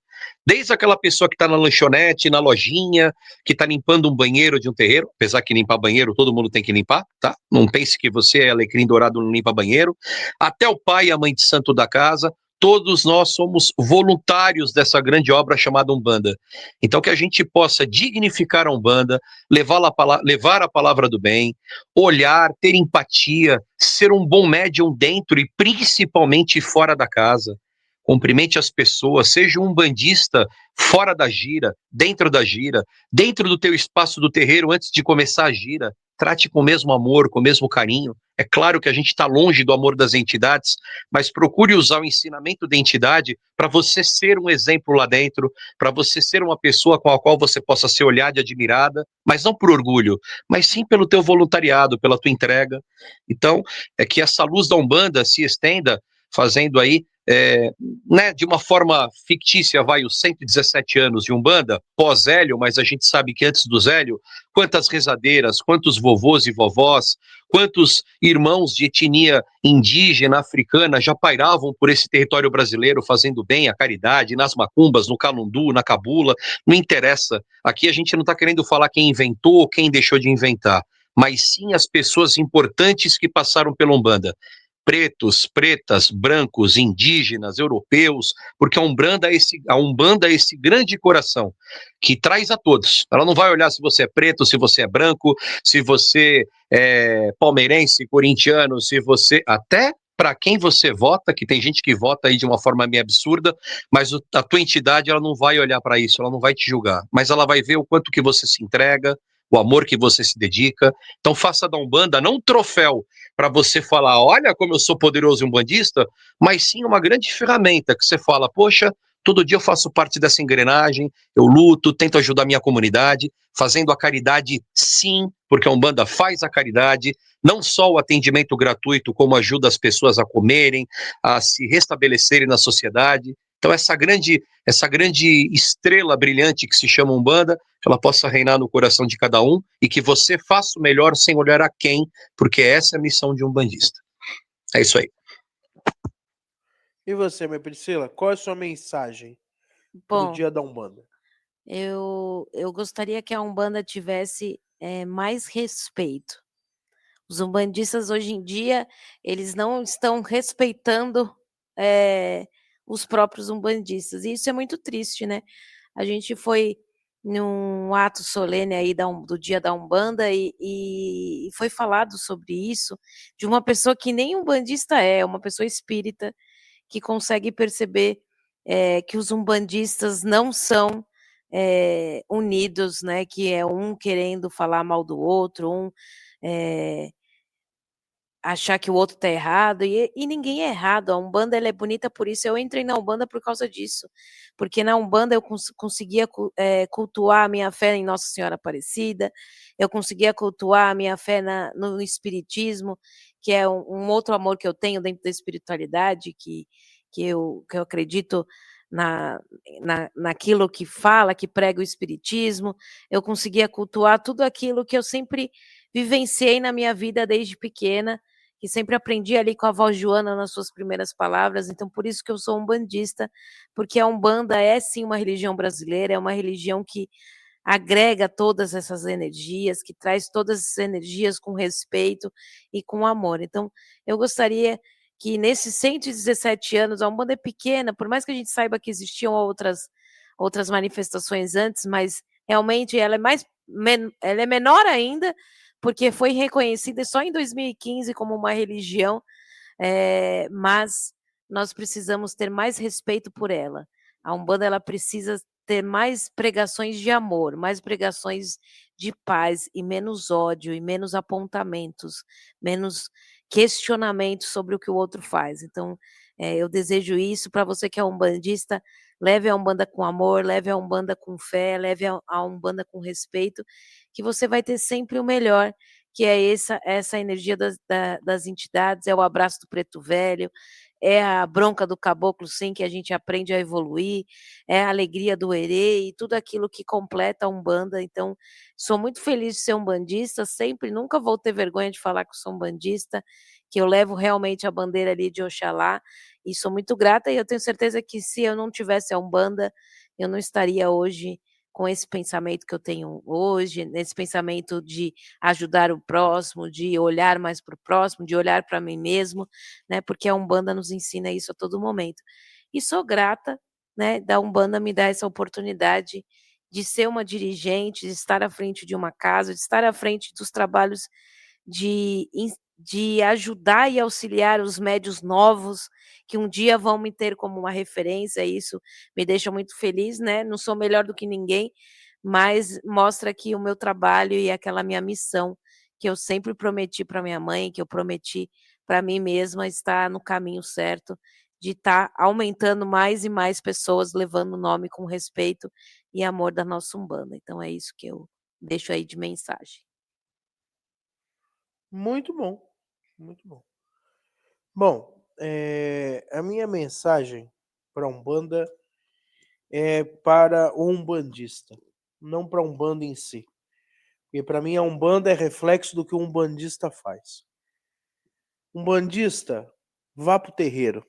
Desde aquela pessoa que está na lanchonete, na lojinha, que está limpando um banheiro de um terreiro, apesar que limpar banheiro todo mundo tem que limpar, tá? Não pense que você é alecrim dourado, não limpa banheiro. Até o pai e a mãe de santo da casa, todos nós somos voluntários dessa grande obra chamada Umbanda. Então que a gente possa dignificar a Umbanda, levar a palavra do bem, olhar, ter empatia, ser um bom médium dentro e principalmente fora da casa. Cumprimente as pessoas, seja um umbandista fora da gira, dentro do teu espaço do terreiro antes de começar a gira. Trate com o mesmo amor, com o mesmo carinho. É claro que a gente está longe do amor das entidades, mas procure usar o ensinamento da entidade para você ser um exemplo lá dentro, para você ser uma pessoa com a qual você possa ser olhada e admirada, mas não por orgulho, mas sim pelo teu voluntariado, pela tua entrega. Então, é que essa luz da Umbanda se estenda, fazendo aí, de uma forma fictícia, vai os 117 anos de Umbanda, pós-Hélio, mas a gente sabe que antes do Hélio, quantas rezadeiras, quantos vovôs e vovós, quantos irmãos de etnia indígena, africana, já pairavam por esse território brasileiro, fazendo bem a caridade, nas macumbas, no calundu, na cabula, não interessa. Aqui a gente não está querendo falar quem inventou ou quem deixou de inventar, mas sim as pessoas importantes que passaram pela Umbanda. Pretos, pretas, brancos, indígenas, europeus, porque a Umbanda é esse grande coração que traz a todos. Ela não vai olhar se você é preto, se você é branco, se você é palmeirense, corintiano, se você... Até para quem você vota, que tem gente que vota aí de uma forma meio absurda, mas a tua entidade ela não vai olhar para isso, ela não vai te julgar, mas ela vai ver o quanto que você se entrega, o amor que você se dedica. Então faça da Umbanda não um troféu para você falar, olha como eu sou poderoso e umbandista, mas sim uma grande ferramenta que você fala, poxa, todo dia eu faço parte dessa engrenagem, eu luto, tento ajudar a minha comunidade, fazendo a caridade sim, porque a Umbanda faz a caridade, não só o atendimento gratuito, como ajuda as pessoas a comerem, a se restabelecerem na sociedade. Então essa grande estrela brilhante que se chama Umbanda, que ela possa reinar no coração de cada um e que você faça o melhor sem olhar a quem, porque essa é a missão de um umbandista. É isso aí. E você, minha Priscila, qual é a sua mensagem no Dia da Umbanda? Eu gostaria que a Umbanda tivesse mais respeito. Os umbandistas hoje em dia, eles não estão respeitando os próprios umbandistas, e isso é muito triste, né? A gente foi num ato solene aí do Dia da Umbanda e foi falado sobre isso de uma pessoa que nem umbandista uma pessoa espírita, que consegue perceber que os umbandistas não são unidos, né? Que é um querendo falar mal do outro, achar que o outro tá errado, e ninguém é errado. A Umbanda ela é bonita por isso. Eu entrei na Umbanda por causa disso, porque na Umbanda eu conseguia cultuar a minha fé em Nossa Senhora Aparecida, eu conseguia cultuar a minha fé no Espiritismo, que é um outro amor que eu tenho dentro da espiritualidade, que eu acredito naquilo que fala, que prega o Espiritismo. Eu conseguia cultuar tudo aquilo que eu sempre vivenciei na minha vida desde pequena, que sempre aprendi ali com a avó Joana nas suas primeiras palavras. Então por isso que eu sou umbandista, porque a Umbanda é sim uma religião brasileira, é uma religião que agrega todas essas energias, que traz todas essas energias com respeito e com amor. Então, eu gostaria que nesses 117 anos, a Umbanda é pequena, por mais que a gente saiba que existiam outras manifestações antes, mas realmente ela é menor ainda, porque foi reconhecida só em 2015 como uma religião, mas nós precisamos ter mais respeito por ela. A Umbanda ela precisa ter mais pregações de amor, mais pregações de paz e menos ódio e menos apontamentos, menos questionamentos sobre o que o outro faz. Então, eu desejo isso para você que é umbandista, leve a Umbanda com amor, leve a Umbanda com fé, leve a Umbanda com respeito, que você vai ter sempre o melhor, que é essa energia das entidades, é o abraço do preto velho, é a bronca do caboclo, sim, que a gente aprende a evoluir, é a alegria do herê e tudo aquilo que completa a Umbanda. Então, sou muito feliz de ser umbandista, sempre, nunca vou ter vergonha de falar que sou umbandista, que eu levo realmente a bandeira ali de Oxalá, e sou muito grata, e eu tenho certeza que se eu não tivesse a Umbanda, eu não estaria hoje com esse pensamento que eu tenho hoje, nesse pensamento de ajudar o próximo, de olhar mais para o próximo, de olhar para mim mesmo, né, porque a Umbanda nos ensina isso a todo momento. E sou grata, né, da Umbanda me dar essa oportunidade de ser uma dirigente, de estar à frente de uma casa, de estar à frente dos trabalhos de ajudar e auxiliar os médios novos, que um dia vão me ter como uma referência, isso me deixa muito feliz, né, não sou melhor do que ninguém, mas mostra que o meu trabalho e aquela minha missão, que eu sempre prometi para minha mãe, que eu prometi para mim mesma, está no caminho certo, de estar aumentando mais e mais pessoas, levando o nome com respeito e amor da nossa Umbanda. Então é isso que eu deixo aí de mensagem. Muito bom, muito bom. Bom, a minha mensagem para a Umbanda é para o umbandista, não para a Umbanda em si. Porque para mim a Umbanda é reflexo do que o umbandista faz. Umbandista, vá para o terreiro,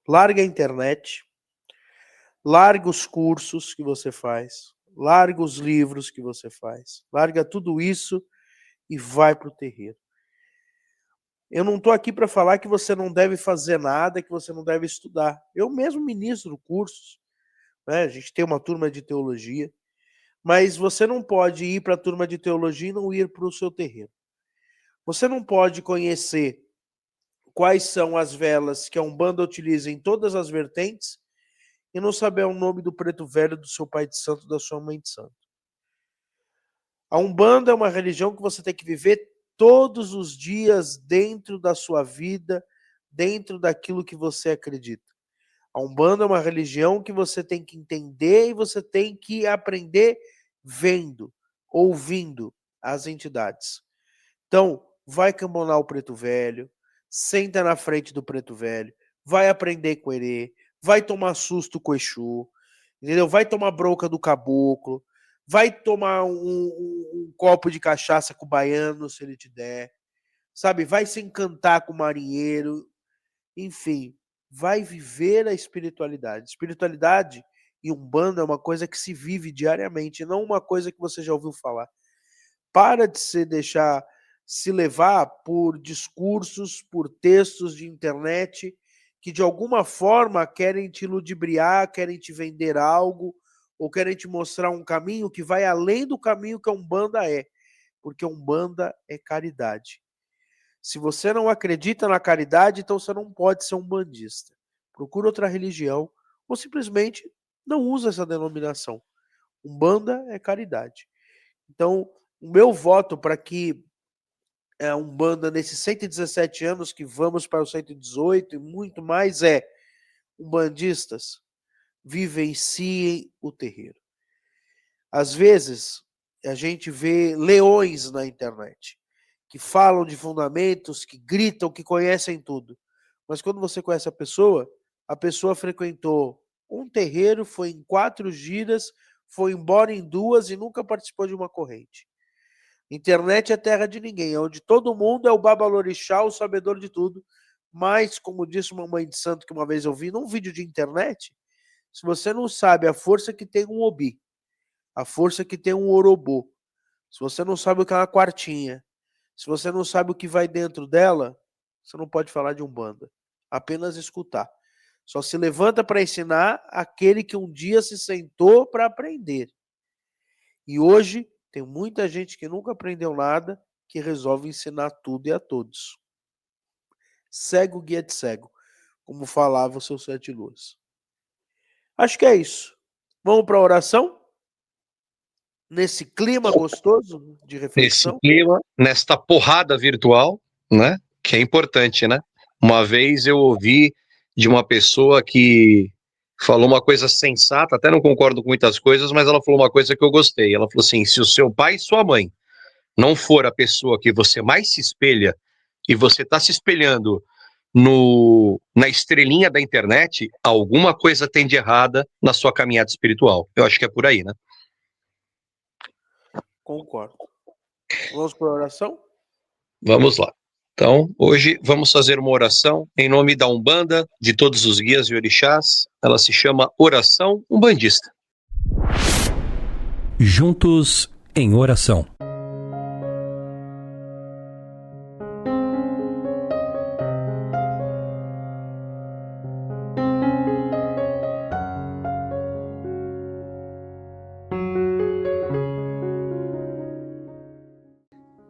larga a internet, larga os cursos que você faz, larga os livros que você faz, larga tudo isso e vai para o terreiro. Eu não estou aqui para falar que você não deve fazer nada, que você não deve estudar. Eu mesmo ministro cursos, né? A gente tem uma turma de teologia, mas você não pode ir para a turma de teologia e não ir para o seu terreiro. Você não pode conhecer quais são as velas que a Umbanda utiliza em todas as vertentes e não saber o nome do preto velho do seu pai de santo, da sua mãe de santo. A Umbanda é uma religião que você tem que viver todos os dias dentro da sua vida, dentro daquilo que você acredita. A Umbanda é uma religião que você tem que entender e você tem que aprender vendo, ouvindo as entidades. Então, vai cambonar o preto velho, senta na frente do preto velho, vai aprender com o herê, vai tomar susto com o Exu, entendeu? Vai tomar bronca do caboclo, vai tomar um copo de cachaça com o baiano, se ele te der, sabe? Vai se encantar com o marinheiro, enfim, vai viver a espiritualidade. Espiritualidade e Umbanda é uma coisa que se vive diariamente, não uma coisa que você já ouviu falar. Para de se deixar se levar por discursos, por textos de internet que de alguma forma querem te ludibriar, querem te vender algo ou querem te mostrar um caminho que vai além do caminho que a Umbanda é, porque a Umbanda é caridade. Se você não acredita na caridade, então você não pode ser umbandista. Procura outra religião ou simplesmente não usa essa denominação. Umbanda é caridade. Então, o meu voto para que a Umbanda, nesses 117 anos que vamos para os 118 e muito mais, é: umbandistas, vivenciem o terreiro. Às vezes, a gente vê leões na internet, que falam de fundamentos, que gritam, que conhecem tudo. Mas quando você conhece a pessoa frequentou um terreiro, foi em 4 giras, foi embora em 2 e nunca participou de uma corrente. Internet é terra de ninguém, onde todo mundo é o babalorixá, o sabedor de tudo. Mas, como disse uma mãe de santo que uma vez eu vi num vídeo de internet, se você não sabe a força que tem um obi, A força que tem um orobô. Se você não sabe o que é uma quartinha, se você não sabe o que vai dentro dela, você não pode falar de Umbanda. Apenas escutar. Só se levanta para ensinar aquele que um dia se sentou para aprender. E hoje tem muita gente que nunca aprendeu nada, que resolve ensinar tudo e a todos. Cego guia de cego, como falava o seu Sete Luas. Acho que é isso. Vamos para a oração? Nesse clima gostoso de reflexão? Nesse clima, nesta porrada virtual, né? Que é importante, né? Uma vez eu ouvi de uma pessoa que falou uma coisa sensata, até não concordo com muitas coisas, mas ela falou uma coisa que eu gostei. Ela falou assim: se o seu pai e sua mãe não for a pessoa que você mais se espelha, e você está se espelhando na estrelinha da internet, alguma coisa tem de errada na sua caminhada espiritual. Eu acho que é por aí, né? Concordo. Vamos para a oração? Vamos lá. Então, hoje vamos fazer uma oração em nome da Umbanda, de todos os guias e orixás. Ela se chama Oração Umbandista. Juntos em oração.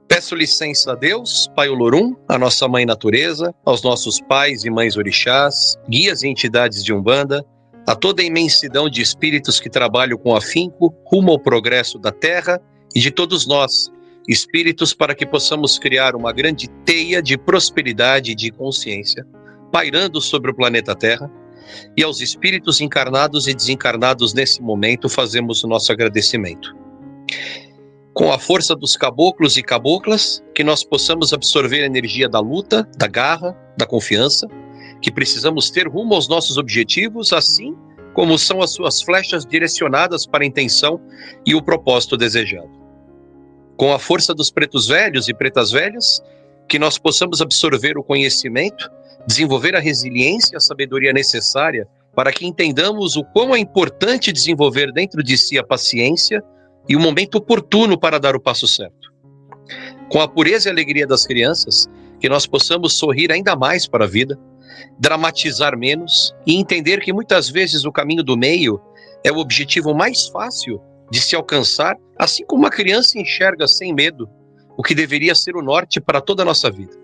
Peço licença a Deus, Pai Olorum, a nossa Mãe Natureza, aos nossos pais e mães orixás, guias e entidades de Umbanda, a toda a imensidão de espíritos que trabalham com afinco rumo ao progresso da Terra e de todos nós, espíritos para que possamos criar uma grande teia de prosperidade e de consciência, pairando sobre o planeta Terra, e aos espíritos encarnados e desencarnados nesse momento fazemos o nosso agradecimento. Com a força dos caboclos e caboclas, que nós possamos absorver a energia da luta, da garra, da confiança, que precisamos ter rumo aos nossos objetivos, assim como são as suas flechas direcionadas para a intenção e o propósito desejado. Com a força dos pretos velhos e pretas velhas, que nós possamos absorver o conhecimento, desenvolver a resiliência e a sabedoria necessária para que entendamos o quão é importante desenvolver dentro de si a paciência e o momento oportuno para dar o passo certo. Com a pureza e alegria das crianças, que nós possamos sorrir ainda mais para a vida, dramatizar menos e entender que muitas vezes o caminho do meio é o objetivo mais fácil de se alcançar, assim como uma criança enxerga sem medo o que deveria ser o norte para toda a nossa vida.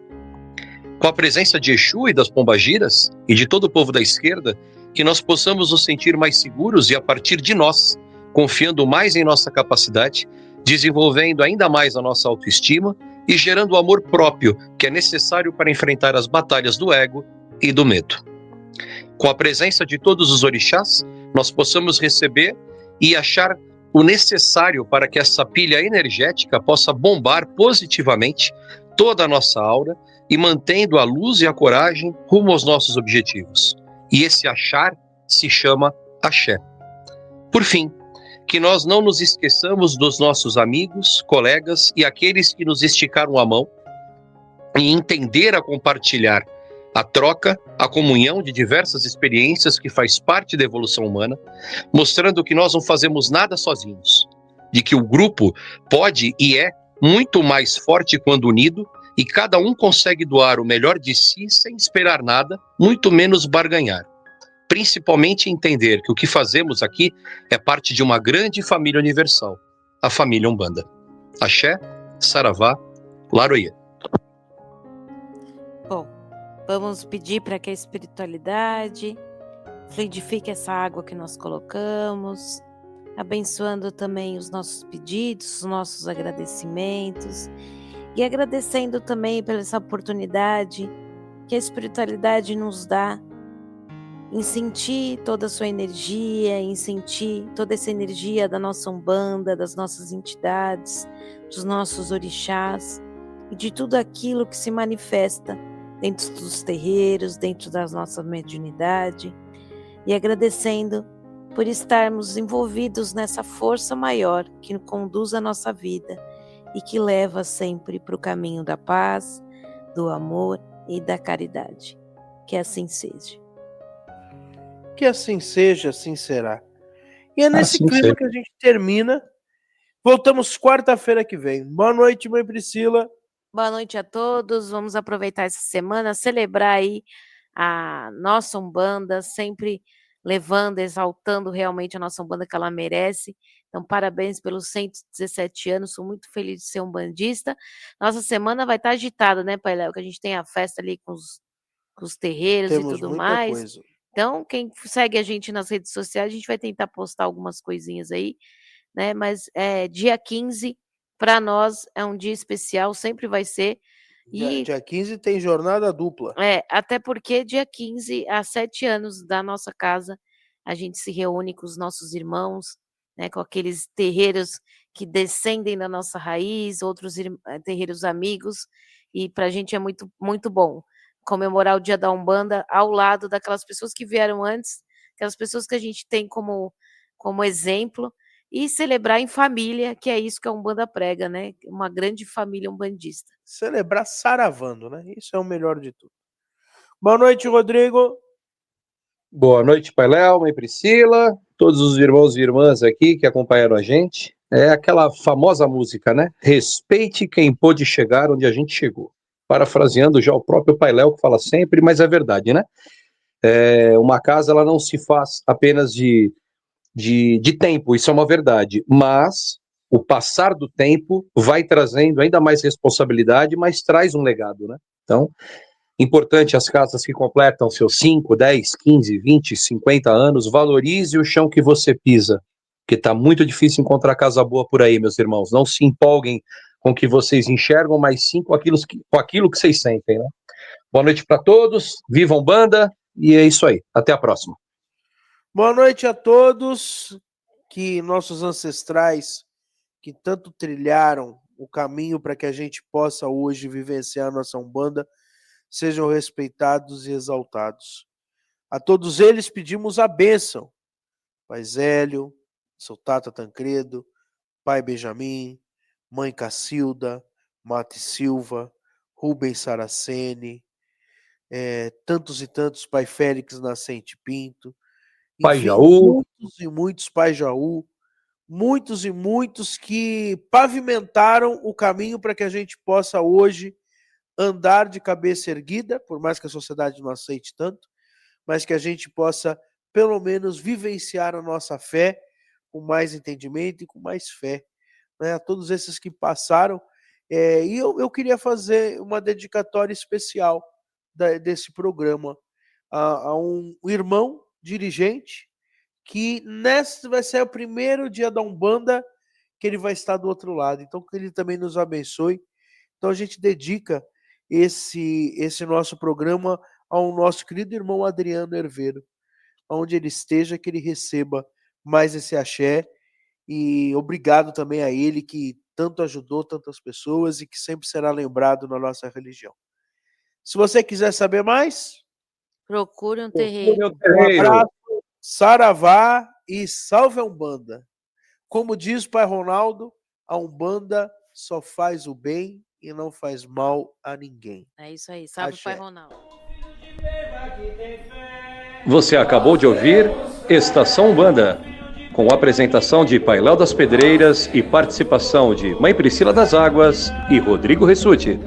Com a presença de Exu e das pombagiras e de todo o povo da esquerda, que nós possamos nos sentir mais seguros e a partir de nós, confiando mais em nossa capacidade, desenvolvendo ainda mais a nossa autoestima e gerando o amor próprio que é necessário para enfrentar as batalhas do ego e do medo. Com a presença de todos os orixás, nós possamos receber e achar o necessário para que essa pilha energética possa bombar positivamente toda a nossa aura e mantendo a luz e a coragem rumo aos nossos objetivos. E esse achar se chama axé. Por fim, que nós não nos esqueçamos dos nossos amigos, colegas e aqueles que nos esticaram a mão e entender a compartilhar a troca, a comunhão de diversas experiências que faz parte da evolução humana, mostrando que nós não fazemos nada sozinhos, de que o grupo pode e é muito mais forte quando unido e cada um consegue doar o melhor de si sem esperar nada, muito menos barganhar. Principalmente entender que o que fazemos aqui é parte de uma grande família universal, a família Umbanda. Axé, Saravá, Laroia. Bom, vamos pedir para que a espiritualidade fluidifique essa água que nós colocamos, abençoando também os nossos pedidos, os nossos agradecimentos e agradecendo também pela essa oportunidade que a espiritualidade nos dá em sentir toda a sua energia, em sentir toda essa energia da nossa Umbanda, das nossas entidades, dos nossos orixás e de tudo aquilo que se manifesta dentro dos terreiros, dentro da nossa mediunidade, e agradecendo por estarmos envolvidos nessa força maior que conduz a nossa vida e que leva sempre para o caminho da paz, do amor e da caridade. Que assim seja. Que assim seja, assim será. E é nesse clima que a gente termina. Voltamos quarta-feira que vem. Boa noite, mãe Priscila. Boa noite a todos. Vamos aproveitar essa semana, celebrar aí a nossa Umbanda, sempre levando, exaltando realmente a nossa Umbanda que ela merece. Então, parabéns pelos 117 anos, sou muito feliz de ser umbandista. Nossa semana vai estar agitada, né, Pai Léo? Que a gente tem a festa ali com os terreiros e tudo mais. Coisa. Então, quem segue a gente nas redes sociais, a gente vai tentar postar algumas coisinhas aí, né? Mas dia 15, para nós, é um dia especial, sempre vai ser. Dia 15 tem jornada dupla. Até porque dia 15, há 7 anos da nossa casa, a gente se reúne com os nossos irmãos, né, com aqueles terreiros que descendem da nossa raiz, outros terreiros amigos, e para a gente é muito, muito bom comemorar o Dia da Umbanda ao lado daquelas pessoas que vieram antes, aquelas pessoas que a gente tem como exemplo, e celebrar em família, que é isso que a Umbanda prega, né? Uma grande família umbandista. Celebrar saravando, né? Isso é o melhor de tudo. Boa noite, Rodrigo. Boa noite, Pai Léo, mãe Priscila, todos os irmãos e irmãs aqui que acompanharam a gente. É aquela famosa música, né? Respeite quem pôde chegar onde a gente chegou. Parafraseando já o próprio Pai Léo, que fala sempre, mas é verdade, né? Uma casa, ela não se faz apenas de tempo, isso é uma verdade, mas o passar do tempo vai trazendo ainda mais responsabilidade, mas traz um legado, né? Então, importante as casas que completam seus 5, 10, 15, 20, 50 anos, valorize o chão que você pisa, porque está muito difícil encontrar casa boa por aí, meus irmãos. Não se empolguem com o que vocês enxergam, mas sim com aquilo que vocês sentem, né? Boa noite para todos, vivam Umbanda, e é isso aí. Até a próxima. Boa noite a todos, que nossos ancestrais, que tanto trilharam o caminho para que a gente possa hoje vivenciar a nossa Umbanda, sejam respeitados e exaltados. A todos eles pedimos a bênção. Pai Zélio, seu Tata Tancredo, Pai Benjamin, Mãe Cacilda, Mate Silva, Rubens Saraceni, tantos e tantos, Pai Félix Nascente Pinto, Pai Jaú, muitos e muitos Pai Jaú, muitos e muitos que pavimentaram o caminho para que a gente possa hoje andar de cabeça erguida, por mais que a sociedade não aceite tanto, mas que a gente possa, pelo menos, vivenciar a nossa fé com mais entendimento e com mais fé, né? A todos esses que passaram. E eu queria fazer uma dedicatória especial desse programa a um irmão dirigente que nesse vai ser o primeiro dia da Umbanda que ele vai estar do outro lado. Então, que ele também nos abençoe. Então, a gente dedica esse nosso programa ao nosso querido irmão Adriano Herveiro. Onde ele esteja, que ele receba mais esse axé. E obrigado também a ele que tanto ajudou tantas pessoas e que sempre será lembrado na nossa religião. Se você quiser saber mais, procure um terreiro. Um abraço, saravá e salve a Umbanda. Como diz o Pai Ronaldo, a Umbanda só faz o bem e não faz mal a ninguém. É isso aí, salve o Pai Ronaldo. Você acabou de ouvir Estação Umbanda, com apresentação de Pai Léo das Pedreiras e participação de Mãe Priscila das Águas e Rodrigo Ressuti.